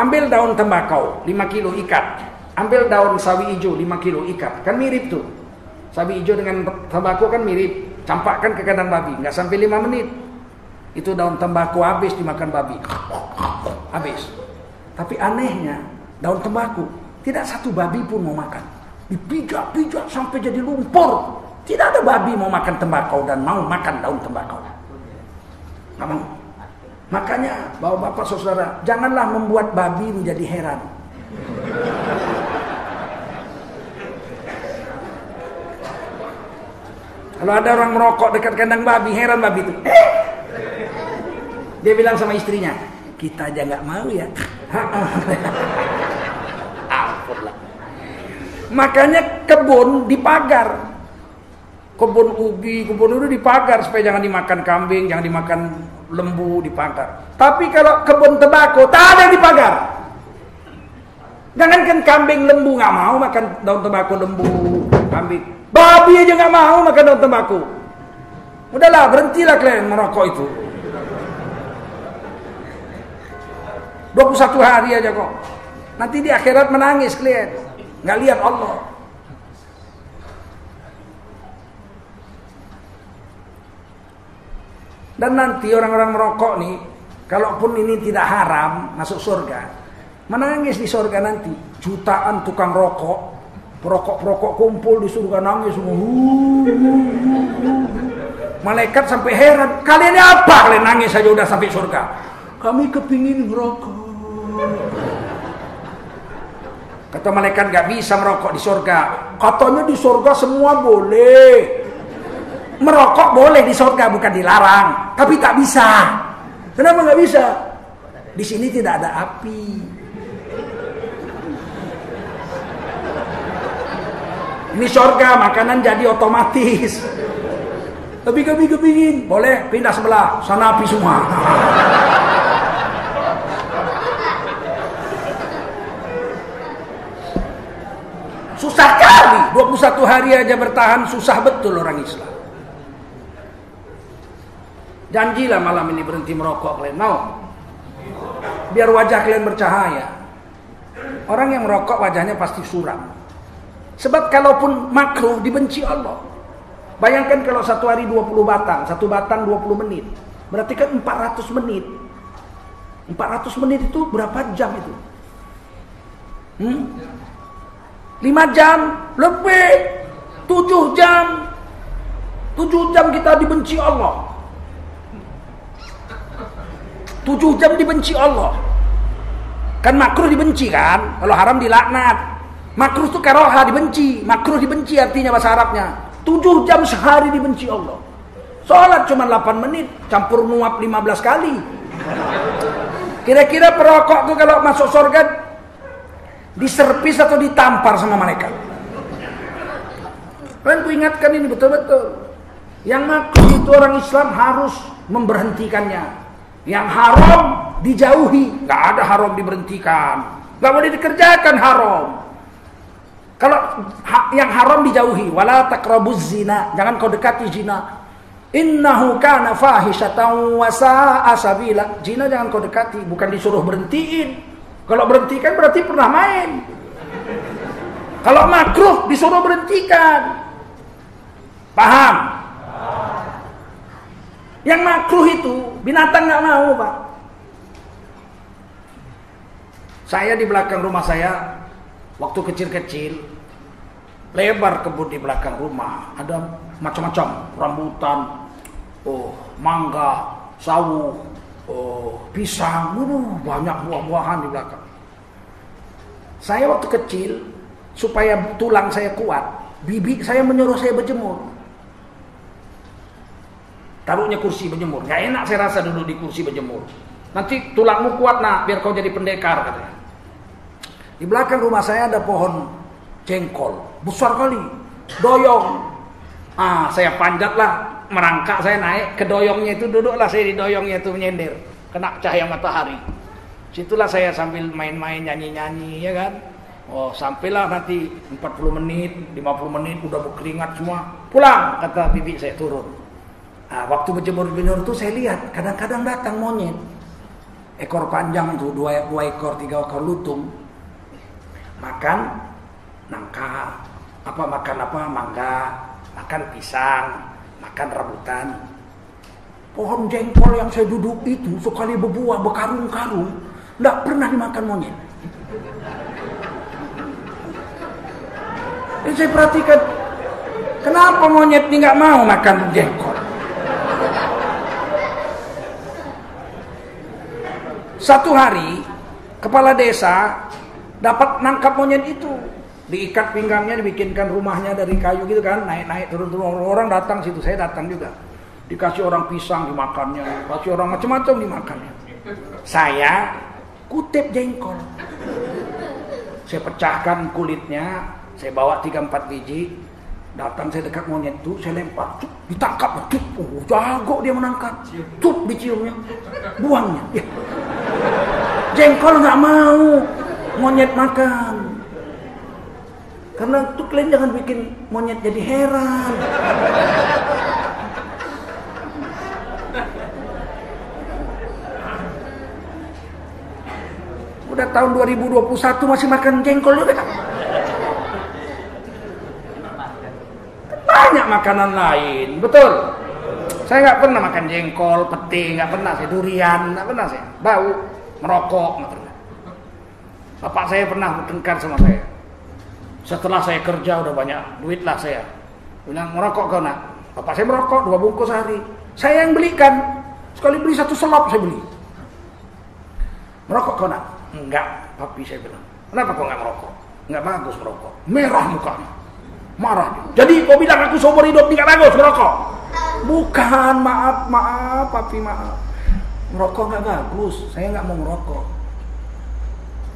Ambil daun tembakau 5 kilo ikat. Ambil daun sawi hijau 5 kilo ikat. Kan mirip tuh. Sawi hijau dengan tembakau kan mirip. Campakkan ke kandang babi. Nggak sampai 5 menit. Itu daun tembakau habis dimakan babi. Habis. Tapi anehnya, daun tembakau tidak satu babi pun mau makan. Dipijak-pijak sampai jadi lumpur. Tidak ada babi mau makan tembakau dan mau makan daun tembakau. Nggak mau. Makanya bapak-bapak saudara, janganlah membuat babi menjadi heran. Kalau ada orang merokok dekat kandang babi, heran babi itu. Dia bilang sama istrinya, kita aja nggak mau ya. Ampunlah. Makanya kebun dipagar. Kebun ubi, kebun itu dipagar supaya jangan dimakan kambing, jangan dimakan lembu, dipagar. Tapi kalau kebun tembakau tak ada yang dipagar. Jangankan kambing, lembu nggak mau makan daun tembakau, lembu, kambing. Babi aja nggak mau makan daun tembakau. Udahlah, berhentilah kalian merokok itu. 21 hari aja kok. Nanti di akhirat menangis kalian, nggak lihat Allah. Dan nanti orang-orang merokok nih, kalaupun ini tidak haram masuk surga, menangis di surga nanti. Jutaan tukang rokok, perokok-perokok kumpul di surga nangis semua. Malaikat sampai heran, kalian ini apa? Kalian nangis saja udah sampai surga. Kami kepingin merokok. Kata malaikat gak bisa merokok di surga. Katanya di surga semua boleh. Merokok boleh di surga, bukan dilarang, tapi tak bisa. Kenapa nggak bisa? Di sini tidak ada api. Ini surga, makanan jadi otomatis. Tapi kami kepingin, boleh pindah sebelah, sana api semua. Susah kali, 21 hari aja bertahan, susah betul orang Islam. Janjilah malam ini berhenti merokok, kalian mau? Biar wajah kalian bercahaya. Orang yang merokok wajahnya pasti suram. Sebab kalaupun makruh dibenci Allah. Bayangkan kalau satu hari 20 batang, satu batang 20 menit. Berarti kan 400 menit. 400 menit itu berapa jam itu? 5 jam lebih. 7 jam. 7 jam kita dibenci Allah. 7 jam dibenci Allah. Kan makruh dibenci kan? Kalau haram dilaknat. Makruh itu karoha dibenci. Makruh dibenci artinya bahasa Arabnya. 7 jam sehari dibenci Allah. Sholat cuma 8 menit. Campur nguap 15 kali. Kira-kira perokok tuh kalau masuk surga diserpis atau ditampar sama malaikat? Kan ku ingatkan ini betul-betul. Yang makruh itu orang Islam harus memberhentikannya. Yang haram dijauhi. Gak ada haram diberhentikan. Gak boleh dikerjakan haram. Kalau yang haram dijauhi, wala taqrabuz zina, jangan kau dekati zina. Innahu kana fahishatan wa sa'a sabila. Zina jangan kau dekati, bukan disuruh berhentiin. Kalau berhentikan berarti pernah main. Kalau makruh disuruh berhentikan. Paham? Yang makruh itu binatang nggak mau, Pak. Saya di belakang rumah saya waktu kecil-kecil, lebar kebun di belakang rumah, ada macam-macam, rambutan, mangga, sawu, pisang, banyak buah-buahan di belakang. Saya waktu kecil, supaya tulang saya kuat, bibi saya menyuruh saya berjemur. Taruhnya kursi berjemur, gak enak saya rasa duduk di kursi berjemur. Nanti tulangmu kuat nak, biar kau jadi pendekar katanya. Di belakang rumah saya ada pohon jengkol, besar kali, doyong. Saya panjatlah, merangkak saya naik ke doyongnya itu, duduklah saya di doyongnya itu menyender, kena cahaya matahari. Situlah saya sambil main-main nyanyi-nyanyi, ya kan. Sampailah nanti 40 menit, 50 menit udah berkeringat semua. Pulang, kata bibi saya turun. Waktu berjemur itu saya lihat kadang-kadang datang monyet. Ekor panjang tuh, 2 ekor, 3 ekor lutung. Makan nangka, mangga, makan pisang, makan rambutan. Pohon jengkol yang saya duduk itu sekali berbuah berkarung-karung, enggak pernah dimakan monyet. Saya perhatikan, kenapa monyet ini nggak mau makan jengkol? Satu hari, kepala desa dapat nangkap monyet itu, diikat pinggangnya, dibikinkan rumahnya dari kayu gitu kan, naik-naik turun-turun, orang datang situ, saya datang juga. Dikasih orang pisang dimakannya, kasih orang macam-macam dimakannya. Saya kutip jengkol, saya pecahkan kulitnya, saya bawa 3-4 biji, datang saya dekat monyet itu, saya lempar, ditangkap, jago dia menangkap, diciumnya, buangnya. Jengkol nggak mau monyet makan. Karena itu kalian jangan bikin monyet jadi heran. Udah tahun 2021 masih makan jengkol juga. Banyak makanan lain, betul. Saya nggak pernah makan jengkol, pete, nggak pernah saya, durian, nggak pernah saya. Bau, merokok, nggak pernah. Bapak saya pernah bertengkar sama saya. Setelah saya kerja udah banyak duit lah saya. Bilang, merokok kau nak? Bapak saya merokok 2 bungkus sehari. Saya yang belikan. Sekali beli 1 selop saya beli. Merokok kau nak? Enggak, papi saya bilang. Kenapa kau nggak merokok? Nggak bagus merokok. Merah mukanya. Marah dia. Jadi kau bilang aku seumur hidup nggak bagus merokok? Bukan, maaf papi, maaf. Merokok nggak bagus. Saya nggak mau merokok.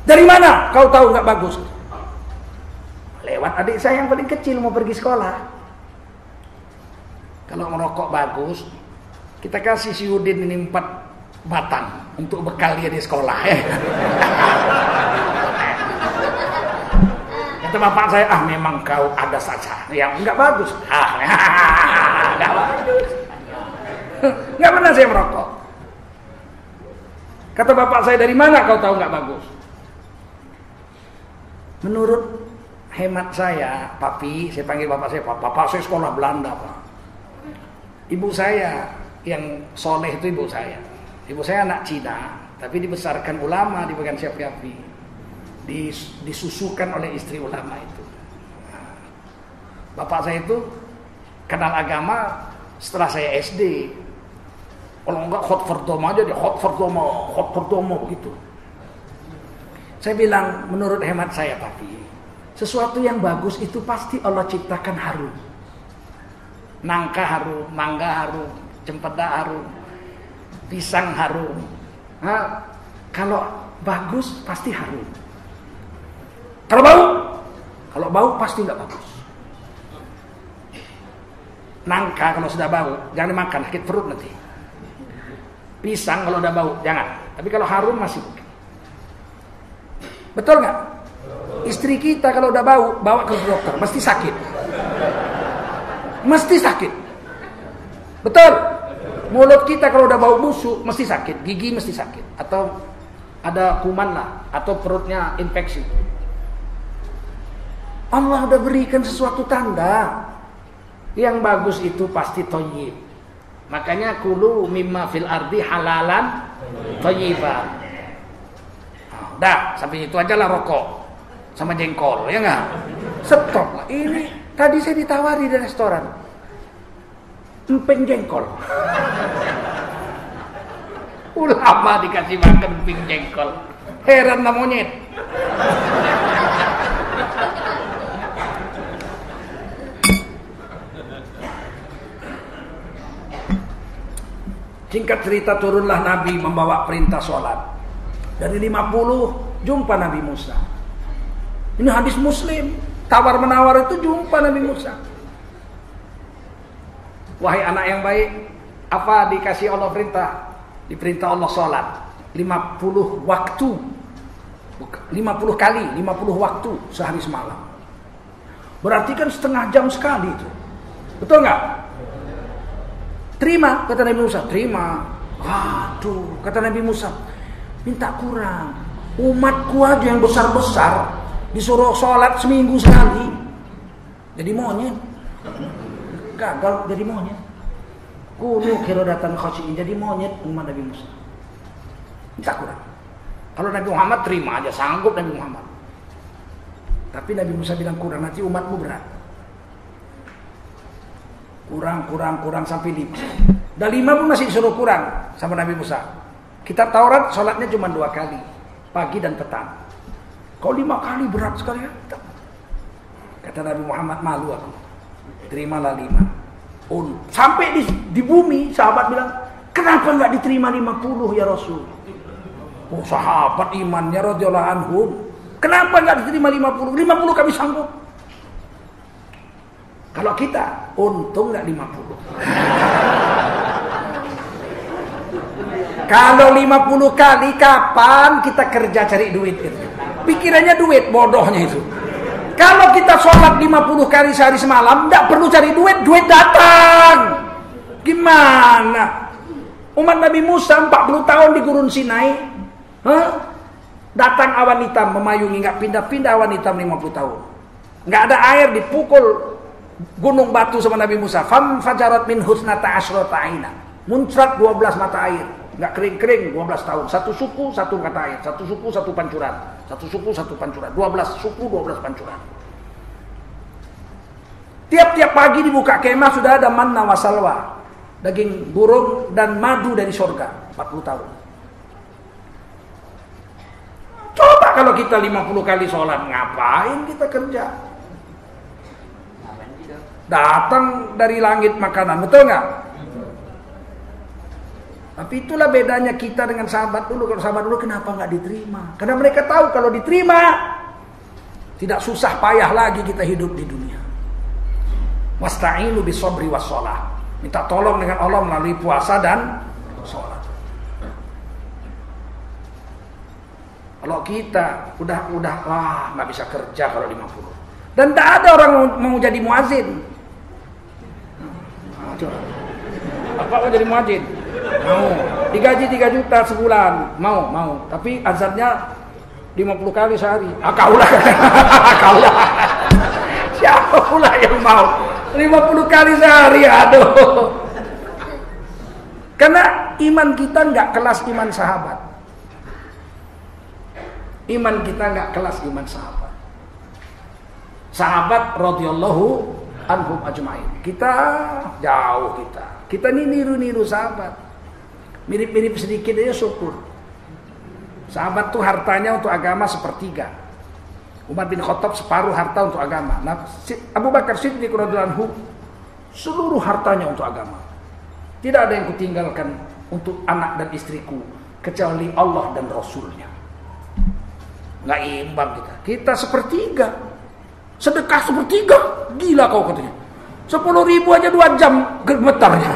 Dari mana kau tahu nggak bagus? Lewat adik saya yang paling kecil mau pergi sekolah. Kalau merokok bagus, kita kasih si Udin ini 4 batang untuk bekal dia di sekolah. Kata bapak saya, memang kau ada saja yang nggak bagus. Nggak bagus. Nggak pernah saya merokok. Kata bapak saya, dari mana kau tahu nggak bagus? Menurut hemat saya, papi, saya panggil bapak saya, bapak saya sekolah Belanda, Pak. Ibu saya yang soleh itu ibu saya. Ibu saya anak Cina, tapi dibesarkan ulama di bagian Syafi'i. Disusukan oleh istri ulama itu. Bapak saya itu kenal agama setelah saya SD. Kalau enggak hot pertama aja dia hot pertama gitu. Saya bilang menurut hemat saya, papi, sesuatu yang bagus itu pasti Allah ciptakan harum. Nangka harum, mangga harum, cempeda harum, pisang harum. Nah, kalau bagus pasti harum. Kalau bau pasti nggak bagus. Nangka kalau sudah bau jangan dimakan, sakit perut nanti. Pisang kalau udah bau jangan. Tapi kalau harum masih oke. Betul nggak? Istri kita kalau udah bau bawa ke dokter mesti sakit. Mesti sakit. Betul. Mulut kita kalau udah bau busuk mesti sakit, gigi mesti sakit, atau ada kuman lah, atau perutnya infeksi. Allah udah berikan sesuatu tanda. Yang bagus itu pasti thayyib. Makanya kulu mimma fil ardi halalan thayyiban. Dah, sampai itu aja lah rokok sama jengkol, ya enggak? Stop lah. Ini tadi saya ditawari di restoran. Emping jengkol. Ulama dikasih makan emping jengkol. Heran lah monyet. Singkat cerita, turunlah Nabi membawa perintah sholat. Dari 50 jumpa Nabi Musa. Ini hadis Muslim. Tawar menawar itu jumpa Nabi Musa. Wahai anak yang baik, apa dikasih Allah perintah? Diperintah Allah sholat 50 waktu, 50 kali, 50 waktu sehari semalam. Berarti kan setengah jam sekali itu. Betul nggak? Terima, kata Nabi Musa. Terima. Aduh, kata Nabi Musa, minta kurang. Umatku aja yang besar-besar disuruh sholat seminggu sekali, jadi monyet. Gagal jadi monyet. Kunu kirodatan khasyiin, jadi monyet umat Nabi Musa. Minta kurang. Kalau Nabi Muhammad terima aja, sanggup Nabi Muhammad. Tapi Nabi Musa bilang kurang, nanti umatmu berat. Kurang sampai 5. Dan 5 pun masih disuruh kurang sama Nabi Musa. Kitab Taurat sholatnya cuma 2 kali, pagi dan petang. Kalau 5 kali berat sekali ya. Kata Nabi Muhammad, malu aku. Terimalah 5. Sampai di bumi sahabat bilang, kenapa nggak diterima 50 ya Rasul? Oh, sahabat imannya radhiyallahu anhum. Kenapa nggak diterima 50? 50 kami sanggup. Kalau kita, untung nggak 50. Kalau 50 kali, kapan kita kerja cari duit itu? Pikirannya duit, bodohnya itu. Kalau kita sholat 50 kali sehari semalam, nggak perlu cari duit, duit datang. Gimana? Umat Nabi Musa 40 tahun di Gurun Sinai, datang awan hitam memayungi, nggak pindah-pindah awan hitam 50 tahun. Nggak ada air, dipukul gunung batu sama Nabi Musa. Fam fajarat min husnata asyrata aina. Muncrat 12 mata air. Nggak kering-kering 12 tahun. Satu suku, satu mata air. Satu suku, satu pancuran. Satu suku, satu pancuran. 12 suku, 12 pancuran. Tiap-tiap pagi dibuka kemah sudah ada manna wa salwa. Daging burung dan madu dari surga. 40 tahun. Coba kalau kita 50 kali sholat, ngapain kita kerja? Datang dari langit makanan, betul nggak? Tapi itulah bedanya kita dengan sahabat dulu. Kalau sahabat dulu kenapa nggak diterima? Karena mereka tahu kalau diterima tidak susah payah lagi kita hidup di dunia. Wasta'inu bisabri wassalah. Minta tolong dengan Allah melalui puasa dan sholat. Kalau kita udah nggak bisa kerja kalau 50. Dan tidak ada orang mau jadi muazin. Apa mau jadi muadzin? Mau. Digaji 3 juta sebulan, mau. Tapi azannya 50 kali sehari. Kaulah. akulah yang mau 50 kali sehari, aduh. Karena iman kita nggak kelas iman sahabat. Iman kita nggak kelas iman sahabat. Sahabat radhiyallahu anhum ajma'in. Kita jauh kita. Kita ini niru-niru sahabat. Mirip-mirip sedikit aja syukur. Sahabat tuh hartanya untuk agama sepertiga. Umar bin Khattab separuh harta untuk agama. Nah, Abu Bakar Siddiq radhiyallahu anhu seluruh hartanya untuk agama. Tidak ada yang kutinggalkan untuk anak dan istriku kecuali Allah dan Rasulnya. Nggak imbang kita. Kita sepertiga. Sedekah sepertiga. Gila kau katanya. 10.000 aja 2 jam gemetarnya.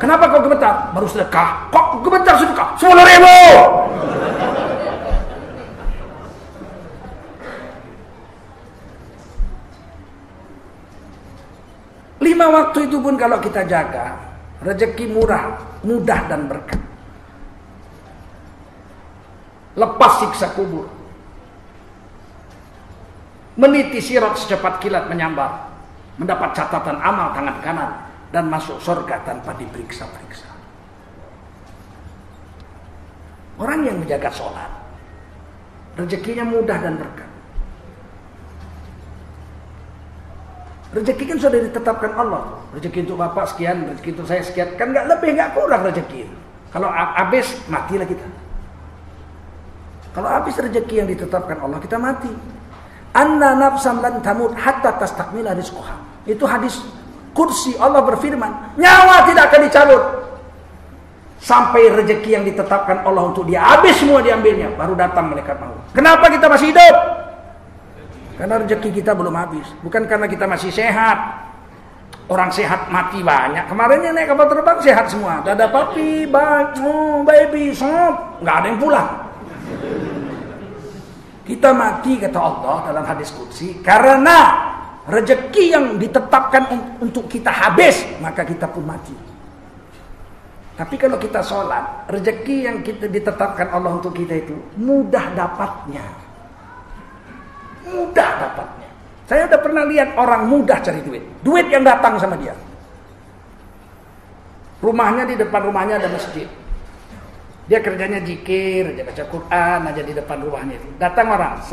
Kenapa kau gemetar? Baru sedekah. Kok gemetar sedekah? 10.000. Lima waktu itu pun kalau kita jaga, rezeki murah, mudah dan berkah. Lepas siksa kubur. Meniti sirat secepat kilat menyambar. Mendapat catatan amal tangan kanan. Dan masuk surga tanpa diperiksa-periksa. Orang yang menjaga sholat, rezekinya mudah dan berkah. Rezeki kan sudah ditetapkan Allah. Rezeki untuk bapak sekian, rezeki untuk saya sekian. Kan nggak lebih, nggak kurang rezeki. Kalau habis, matilah kita. Kalau habis rezeki yang ditetapkan Allah, kita mati. Anna nafsan lan tamut hatta tastakmila rizquha. Itu hadis kursi. Allah berfirman, nyawa tidak akan dicabut sampai rezeki yang ditetapkan Allah untuk dia habis semua diambilnya, baru datang malaikat maut. Kenapa kita masih hidup? Karena rezeki kita belum habis. Bukan karena kita masih sehat. Orang sehat mati banyak. Kemarin yang naik kapal terbang sehat semua. Dada papi, baby, sob. Nggak ada yang pulang. Kita mati kata Allah dalam hadis qudsi. Karena rezeki yang ditetapkan untuk kita habis, maka kita pun mati. Tapi kalau kita sholat, rezeki yang kita ditetapkan Allah untuk kita itu mudah dapatnya. Mudah dapatnya. Saya udah pernah lihat orang mudah cari duit. Duit yang datang sama dia. Rumahnya, di depan rumahnya ada masjid. Dia kerjanya zikir, dia baca Quran aja di depan rumahnya itu. Datang orang,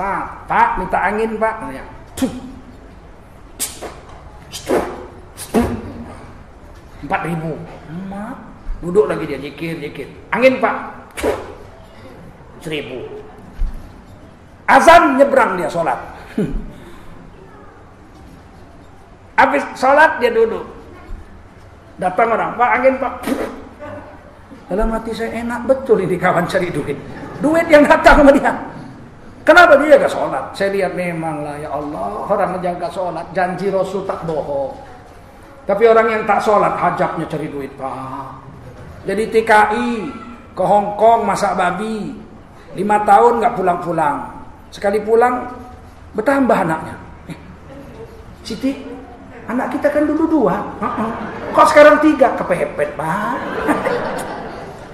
Pak, minta angin Pak. 4.000. Duduk lagi dia zikir. Angin Pak. 1.000. Azan nyebrang dia sholat. Habis sholat dia duduk. Datang orang, Pak angin Pak. Dalam hati saya enak betul ini kawan cari duit. Duit yang datang sama dia. Kenapa dia jaga sholat? Saya lihat memanglah ya Allah, orang menjaga sholat, janji Rasul tak bohong. Tapi orang yang tak sholat hajatnya cari duit Pak. Jadi TKI ke Hong Kong masak babi. 5 tahun nggak pulang-pulang. Sekali pulang bertambah anaknya. Siti, anak kita kan dulu 2. Kok sekarang 3? Kepepet Pak.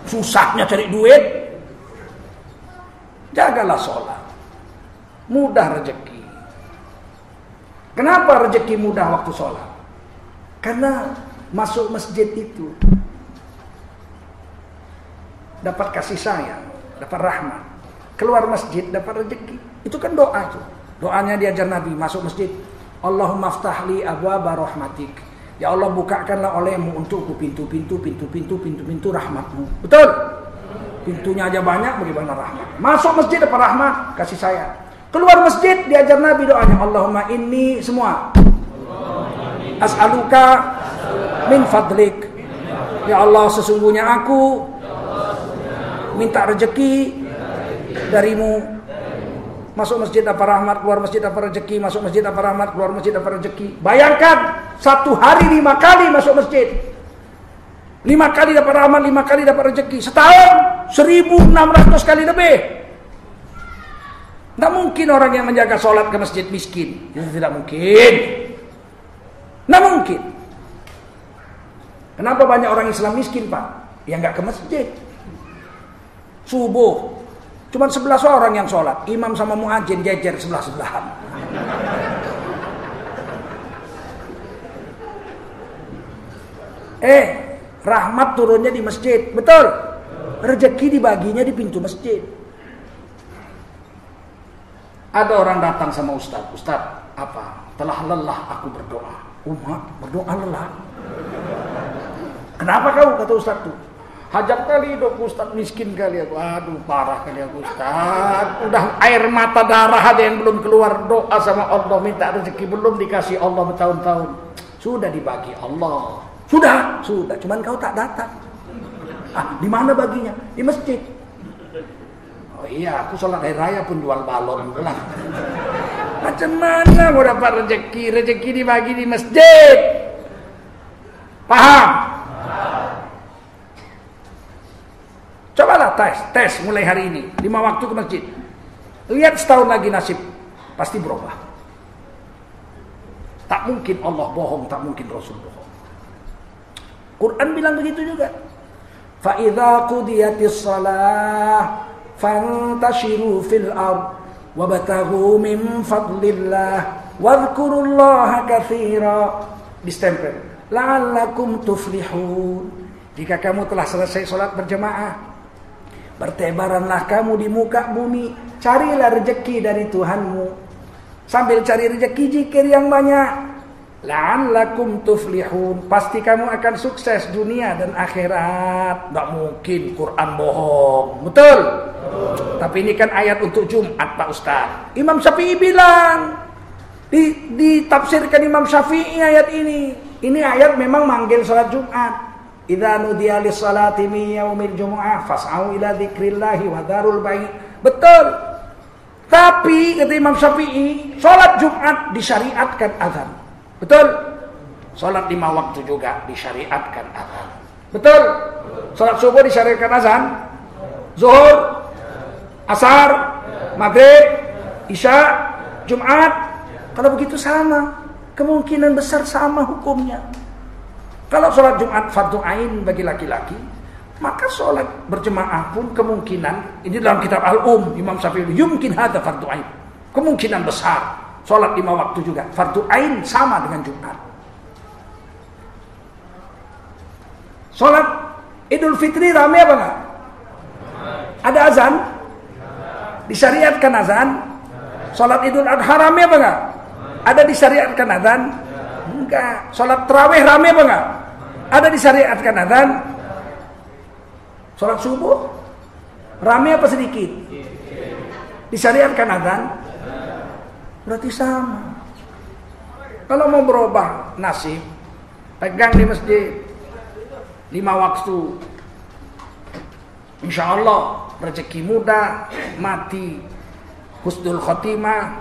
Susahnya cari duit. Jagalah sholat. Mudah rezeki. Kenapa rezeki mudah waktu sholat? Karena masuk masjid itu dapat kasih sayang, dapat rahmat. Keluar masjid dapat rezeki. Itu kan doa itu. Doanya diajar Nabi masuk masjid. Allahumma ftahli abwaba rahmatik. Ya Allah bukakanlah olehmu untukku pintu-pintu rahmatmu. Betul? Pintunya aja banyak, bagaimana rahmat? Masuk masjid dapat rahmat, kasih sayang. Keluar masjid diajar Nabi doanya. Allahumma inni semua. As'aluka min fadlik. Ya Allah sesungguhnya aku minta rezeki darimu. Masuk masjid dapat rahmat, keluar masjid dapat rezeki, masuk masjid dapat rahmat, keluar masjid dapat rezeki. Bayangkan 1 hari 5 kali masuk masjid. 5 kali dapat rahmat, 5 kali dapat rezeki. Setahun 1.600 kali lebih. Tidak mungkin orang yang menjaga sholat ke masjid miskin. Itu tidak mungkin. Tidak mungkin. Kenapa banyak orang Islam miskin Pak? Ya nggak ke masjid. Subuh cuma 11 orang yang sholat. Imam sama muadzin jejer sebelah-sebelahan. Rahmat turunnya di masjid, betul? Rezeki dibaginya di pintu masjid. Ada orang datang sama Ustaz, apa? Telah lelah aku berdoa. Umat berdoa lelah. Kenapa kau, kata Ustaz tuh? Hajat kali hidup Ustaz, miskin kali aku. Aduh, parah kali aku Ustaz. Udah air mata darah ada yang belum keluar, doa sama Allah, minta rezeki belum dikasih Allah bertahun-tahun. Sudah dibagi Allah. Sudah. Cuman kau tak datang. Di mana baginya? Di masjid. Oh iya, aku sholat hari raya pun jual balon lah. Macam mana mau dapat rezeki? Rezeki dibagi di masjid. Paham? Cobalah tes mulai hari ini. 5 waktu ke masjid. Lihat setahun lagi nasib. Pasti berubah. Tak mungkin Allah bohong, tak mungkin Rasul bohong. Quran bilang begitu juga. فَإِذَا قُضِيَتِ الصَّلَاةِ فَانْتَشِرُوا فِي الْأَرْضِ وَابْتَغُوا مِنْ فَضْلِ اللَّهِ وَاذْكُرُوا اللَّهَ كَثِيرًا. Distempel. لَعَلَّكُمْ تُفْلِحُونَ. Jika kamu telah selesai sholat berjamaah, bertebaranlah kamu di muka bumi, carilah rezeki dari Tuhanmu. Sambil cari rezeki, zikir yang banyak. La'allakum tuflihun. Pasti kamu akan sukses dunia dan akhirat. Tak mungkin Quran bohong. Betul? Tapi ini kan ayat untuk Jumat, Pak Ustaz. Imam Syafi'i bilang, ditafsirkan Imam Syafi'i ayat ini. Ini ayat memang manggil salat Jumat. Idza nudiya lis-salati min yaumil jumu'ah fas'au ila dzikrillahi wa dzarul bai'. Betul. Tapi kata Imam Syafi'i, salat Jumat disyariatkan azan. Betul? Salat 5 waktu juga disyariatkan azan. Betul? Salat subuh disyariatkan azan. Zuhur, asar, maghrib, isya, Jumat. Kalau begitu sama, kemungkinan besar sama hukumnya. Kalau sholat Jumat fardu ain bagi laki-laki, maka sholat berjemaah pun kemungkinan, ini dalam kitab Al-Um, Imam Syafi'i, yumkin hadza fardu ain. Kemungkinan besar, sholat 5 waktu juga, fardu ain sama dengan Jumat. Sholat Idul Fitri rame apa enggak? Ada azan? Disyariatkan azan? Sholat Idul Adha rame apa enggak? Ada disyariatkan azan? Enggak. Sholat tarawih rame apa enggak? Ada disyariatkan azan? Sholat subuh rame apa sedikit? Disyariatkan azan? Berarti sama. Kalau mau berubah nasib, pegang di masjid 5 waktu. Insya Allah rezeki mudah, mati husnul khotimah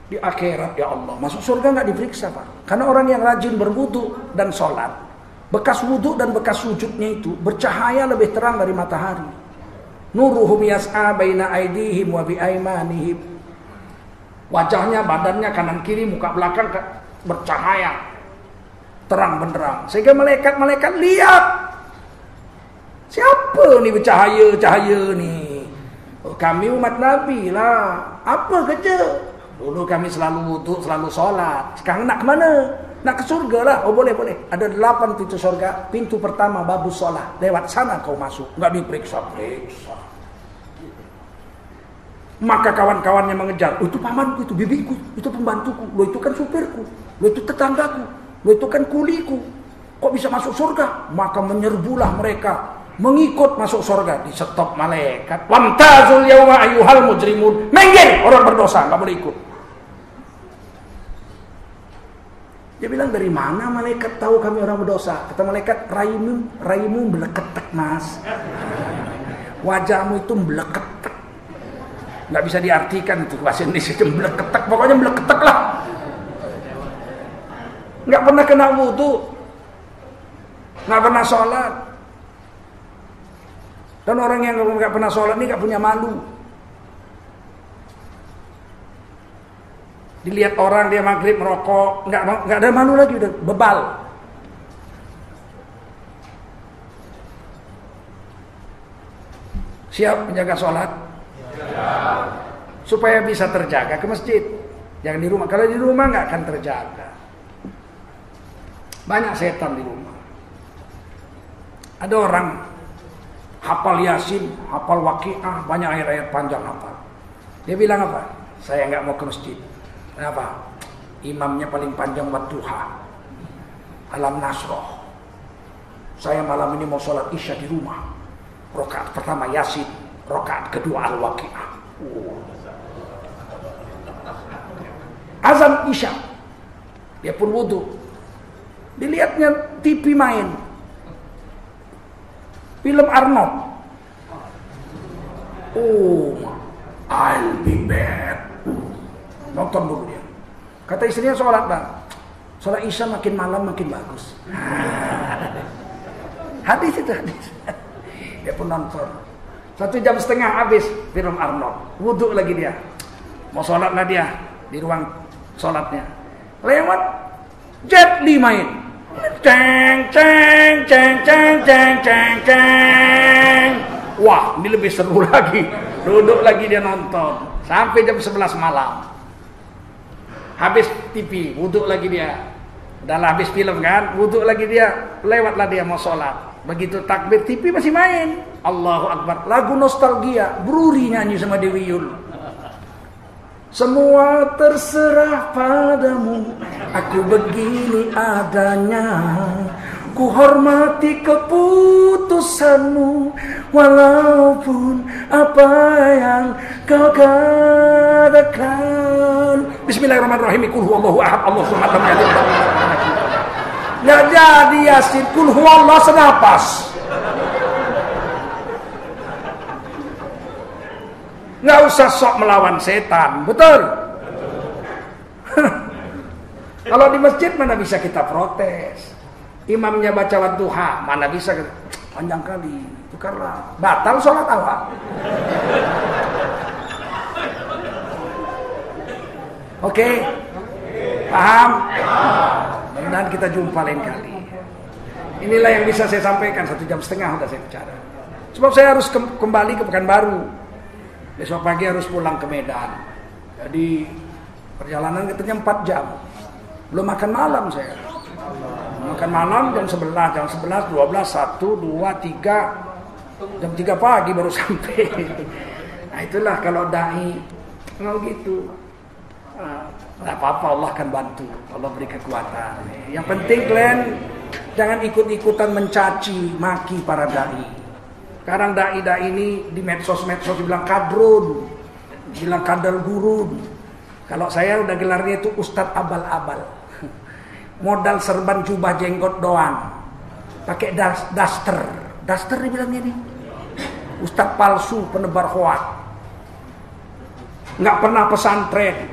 di akhirat. Ya Allah, masuk surga nggak diperiksa Pak, karena orang yang rajin berwudu dan sholat, bekas wudu dan bekas sujudnya itu bercahaya lebih terang dari matahari. Nuruhum yas'a baina aidihim wa bi aimanihim. Wajahnya, badannya, kanan kiri, muka belakang bercahaya terang benderang, sehingga malaikat lihat siapa nih bercahaya nih. Kami umat Nabi lah. Apa kerja? Dulu kami selalu wudu, selalu sholat. Sekarang nak kemana? Nak ke surga lah. Oh boleh. Ada 8 pintu surga. Pintu pertama babu sholat. Lewat sana kau masuk. Nggak diperiksa-periksa. Maka kawan-kawannya mengejar. Oh, itu pamanku, itu bibiku, itu pembantuku. Lo itu kan supirku. Lo itu tetanggaku. Lo itu kan kuliku. Kok bisa masuk surga? Maka menyerbulah mereka. Mengikut masuk surga. Di stop malaikat. Wamtazul yawma ayyuhal mujrimun. Minggir orang berdosa, nggak boleh ikut. Dia bilang, dari mana malaikat tahu kami orang berdosa? Kata malaikat, raimu meleketek mas. Wajahmu itu meleketek. Nggak bisa diartikan itu bahasa Indonesia, meleketek. Pokoknya meleketek lah. Nggak pernah kena wudu, nggak pernah sholat. Dan orang yang nggak pernah sholat ini nggak punya malu. Dilihat orang dia maghrib merokok, nggak ada malu lagi, udah bebal. Siap menjaga sholat? Supaya bisa terjaga ke masjid. Jangan di rumah. Kalau di rumah nggak akan terjaga. Banyak setan di rumah. Ada orang hafal Yasin, hafal Waqiah, banyak ayat-ayat panjang hafal. Dia bilang apa? Saya nggak mau ke masjid. Kenapa? Imamnya paling panjang Wadduha, Alam Nasroh. Saya malam ini mau sholat Isya di rumah. Rakaat pertama Yasin, rakaat kedua Al-Waqiah. Azan Isya, dia pun wudu. Dilihatnya TV main, film Arnold. I'll be back. Nonton dulu dia. Kata istrinya sholat bang. Sholat Isya makin malam makin bagus. Hadis itu hadis. Dia pun nonton. 1,5 jam habis film Arnold. Wudhu lagi dia. Mau sholat lah dia di ruang sholatnya. Lewat Jet Li main. Ceng ceng ceng ceng ceng ceng ceng. Wah, ini lebih seru lagi. Duduk lagi dia nonton sampai jam 11 malam. Habis TV, wudhu lagi dia. Udah habis film kan, wudhu lagi dia. Lewatlah dia mau sholat. Begitu takbir, TV masih main. Allahu Akbar. Lagu nostalgia, Bruri nyanyi sama Dewi Yul. Semua terserah padamu, aku begini adanya. Ku hormati keputusanmu, walaupun apa yang kau katakan. Bismillahirrahmanirrahim. Qul huwallahu ahad, Allahu samad, lam yalid walam yulad. Nggak jadi Yasin, qul huwallahu senapas. Nggak usah sok melawan setan, betul? Kalau di masjid mana bisa kita protes? Imamnya baca Wadduha, mana bisa kita, panjang kali, tukarlah, batal sholat awal. Oke? Paham? Mudah-mudahan kita jumpa lain kali. Inilah yang bisa saya sampaikan, 1,5 jam udah saya bicara. Sebab saya harus kembali ke Pekanbaru. Besok pagi harus pulang ke Medan. Jadi perjalanan katanya 4 jam. Belum makan malam saya. Makan malam jam 11, 12, 1, 2, 3. Jam 3 pagi baru sampai. Nah itulah kalau dai. Kalau gitu. Nah, apa-apa, Allah akan bantu. Allah beri kekuatan. Yang penting kalian jangan ikut-ikutan mencaci maki para dai. Sekarang dai-dai ini di medsos-medsos dibilang kadrun, bilang kadal gurun. Kalau saya udah gelarnya itu Ustadz abal-abal. Modal serban jubah jenggot doang. Pakai daster. Daster dibilangnya nih. Ustadz palsu, penebar hoak. Nggak pernah pesantren.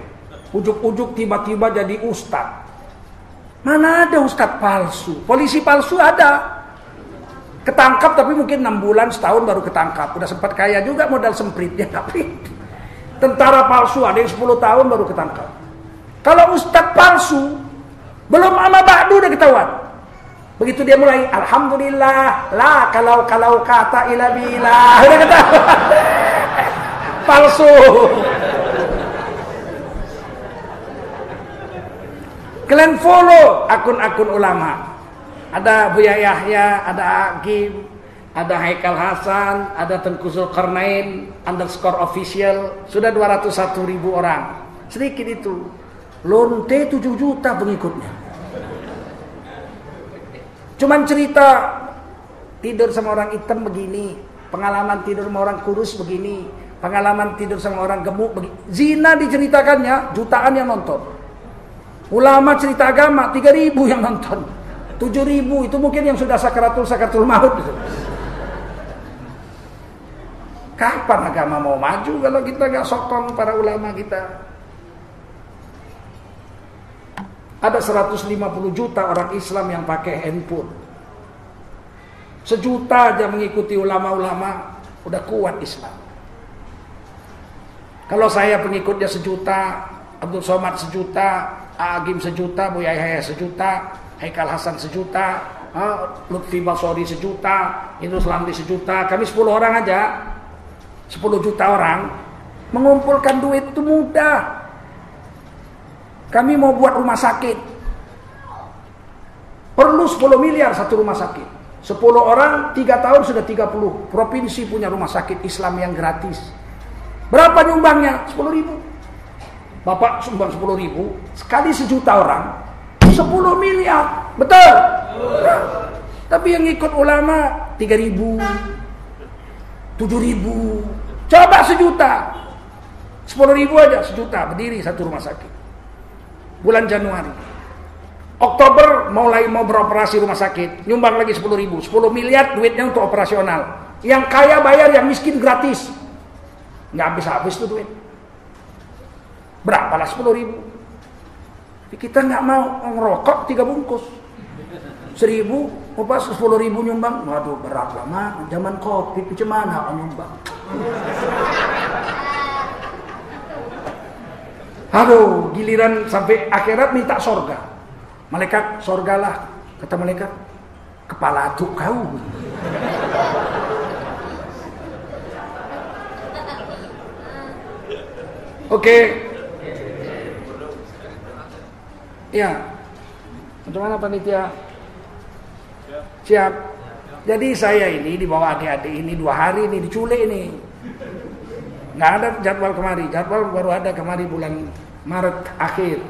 Ujuk-ujuk tiba-tiba jadi ustadz. Mana ada ustadz palsu? Polisi palsu ada. Ketangkap tapi mungkin 6 bulan, setahun baru ketangkap. Udah sempat kaya juga modal sempritnya. Tapi tentara palsu ada yang 10 tahun baru ketangkap. Kalau ustadz palsu, belum ama ba'du udah ketahuan. Begitu dia mulai, alhamdulillah, lah kalau kata ila billah, udah ketahuan. Palsu. Kalian follow akun-akun ulama. Ada Buya Yahya, ada Agim, ada Haikal Hasan, ada Tengku Zulkarnain _official. Sudah 201.000 orang. Sedikit itu. Lonte 7 juta pengikutnya. Cuman cerita tidur sama orang hitam begini, pengalaman tidur sama orang kurus begini, pengalaman tidur sama orang gemuk begini. Zina diceritakannya jutaan yang nonton. Ulama cerita agama 3.000 yang nonton. 7.000 itu mungkin yang sudah sakaratul maut. Kapan agama mau maju kalau kita gak sokong para ulama kita? Ada 150 juta orang Islam yang pakai handphone. 1 juta aja mengikuti ulama-ulama, udah kuat Islam. Kalau saya pengikutnya 1 juta, Abdul Somad 1 juta, Agim 1 juta, Buya Yahya 1 juta, Haikal Hasan 1 juta, Lutfi Basori 1 juta, Indus Lamdi 1 juta, kami 10 orang aja, 10 juta orang, mengumpulkan duit itu mudah. Kami mau buat rumah sakit, Perlu 10 miliar satu rumah sakit. 10 orang 3 tahun sudah 30 provinsi punya rumah sakit Islam yang gratis. Berapa nyumbangnya? 10.000. Bapak sumbang 10.000, sekali 1 juta orang 10 miliar. Betul? Nah, tapi yang ikut ulama 3.000, 7.000. Coba 1 juta. 10.000 aja 1 juta berdiri satu rumah sakit. Bulan Januari. Oktober mau beroperasi rumah sakit, nyumbang lagi 10.000. 10 miliar duitnya untuk operasional. Yang kaya bayar, yang miskin gratis. Nggak habis-habis tuh duit. Berapalah 10.000. Kita nggak mau ngerokok 3 bungkus. 1.000, pas 10.000 nyumbang. Waduh, berat lama. Zaman Covid, gimana nyumbang? Aduh, giliran sampai akhirat minta sorga. Malaikat, sorgalah. Kata malaikat, kepala atuk kau. Oke. Ya. Bagaimana panitia? Siap. Jadi saya ini dibawa adik-adik ini 2 hari ini diculik ini. Nggak ada jadwal kemari. Jadwal baru ada kemari bulan Maret akhir.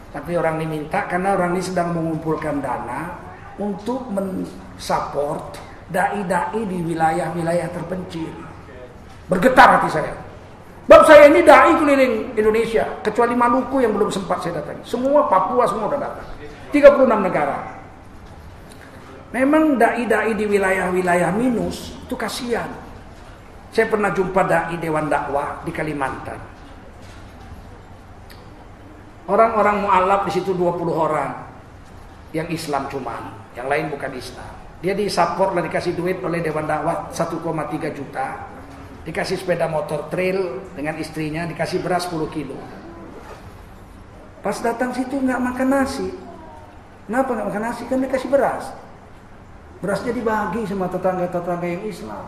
Tapi orang ini minta karena orang ini sedang mengumpulkan dana untuk mensupport dai-dai di wilayah-wilayah terpencil. Bergetar hati saya. Sebab saya ini dai keliling Indonesia, kecuali Maluku yang belum sempat saya datangi. Semua Papua semua udah datang. 36 negara. Memang dai-dai di wilayah-wilayah minus itu kasihan. Saya pernah jumpa dai Dewan Dakwah di Kalimantan. Orang-orang mu'alaf di situ 20 orang. Yang Islam cuman, yang lain bukan Islam. Dia disupport lah, dikasih duit oleh Dewan Dakwah 1,3 juta. Dikasih sepeda motor trail dengan istrinya, dikasih beras 10 kilo. Pas datang situ nggak makan nasi. Kenapa nggak makan nasi? Kan dikasih beras. Berasnya dibagi sama tetangga-tetangga yang Islam.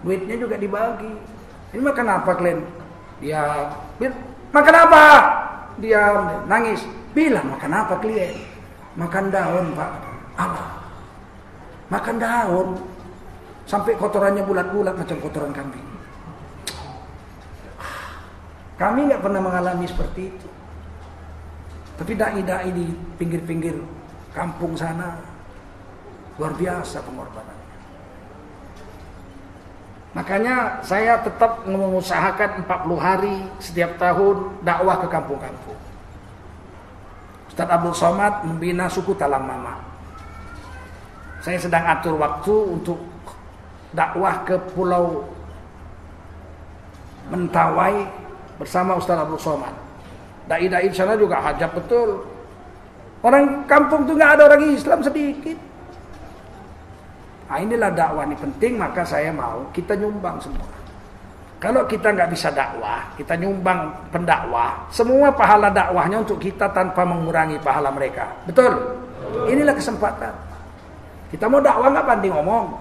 Duitnya juga dibagi. Ini makan apa kalian? Dia makan apa? Dia nangis. Bilang makan apa kalian? Makan daun, Pak. Allah. Makan daun. Sampai kotorannya bulat-bulat macam kotoran kambing. Kami nggak pernah mengalami seperti itu. Tapi dai-dai di pinggir-pinggir kampung sana luar biasa pengorbanannya. Makanya saya tetap mengusahakan 40 hari setiap tahun dakwah ke kampung-kampung. Ustaz Abdul Somad membina suku Talang Mama. Saya sedang atur waktu untuk dakwah ke Pulau Mentawai bersama Ustaz Abdul Somad. Dai-dai di sana juga hajat betul. Orang kampung tuh nggak ada orang Islam sedikit. Nah, inilah dakwah ini penting, maka saya mau kita nyumbang semua. Kalau kita nggak bisa dakwah, kita nyumbang pendakwah, semua pahala dakwahnya untuk kita tanpa mengurangi pahala mereka. Betul? Inilah kesempatan. Kita mau dakwah nggak pandai ngomong.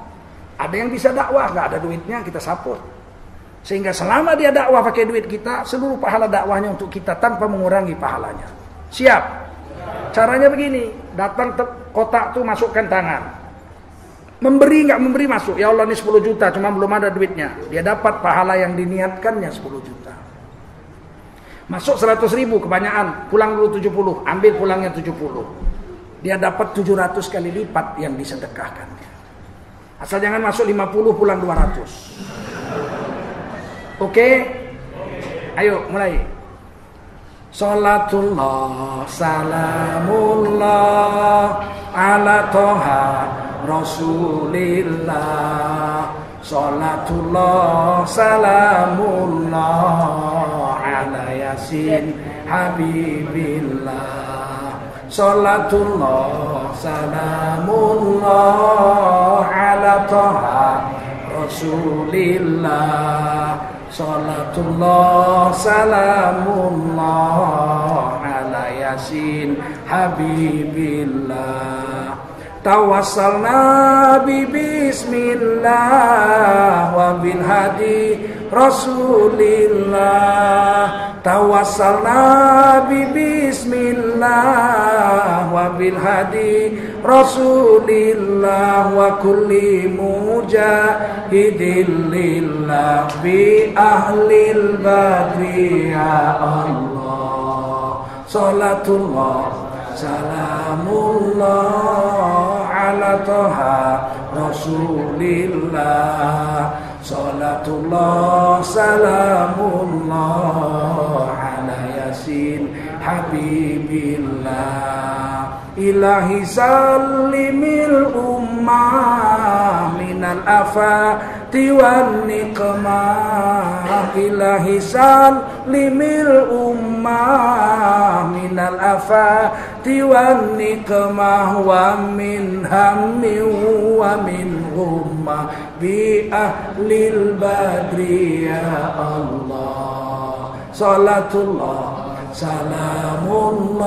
Ada yang bisa dakwah, nggak ada duitnya, kita support. Sehingga selama dia dakwah pakai duit kita, seluruh pahala dakwahnya untuk kita tanpa mengurangi pahalanya. Siap? Caranya begini, datang kotak tuh masukkan tangan. Memberi nggak memberi masuk. Ya Allah ini 10 juta, cuma belum ada duitnya. Dia dapat pahala yang diniatkannya 10 juta. Masuk 100.000 kebanyakan, pulang dulu 70, ambil pulangnya 70. Dia dapat 700 kali lipat yang disedekahkannya. Asal jangan masuk 50 pulang 200. Oke? Ayo mulai. Salatullah salamullah ala toha Rasulillah. Salatullah salamullah ala Yasin Habibillah. Salatullah salamullah ala toha Rasulillah. Salatullah salamullah ala Yasin Habibillah. Tawassalna bi bismillah wa bil hadi Rasulillah tawassalna bi bismillah wa bil hadi Rasulillah wa kulli mujahidin lillah bi ahlil badri ya Allah salatullah salamullah ala toha Rasulillah salatullah salamullah ala yasin habibillah ilahi salimil ummah minal afati wan niqmah ilahi salimil ummah minal afati wan niqmah wa min hammi wa min ghummah bi ahlil badri ya Allah salatullah salamullah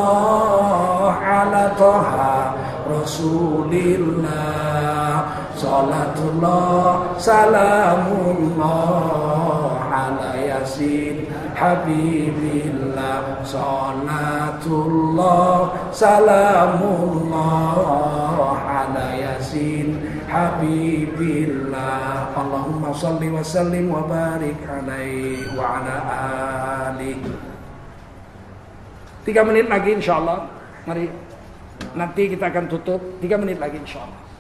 ala toha Rasulillah salatullah salamullah ala yasin habibillah salatullah salamullah ala yasin habibillah Allahumma salli wa sallim wa barik alaihi wa ala alihi. 3 menit lagi insyaallah. Mari nanti kita akan tutup 3 menit lagi insyaallah.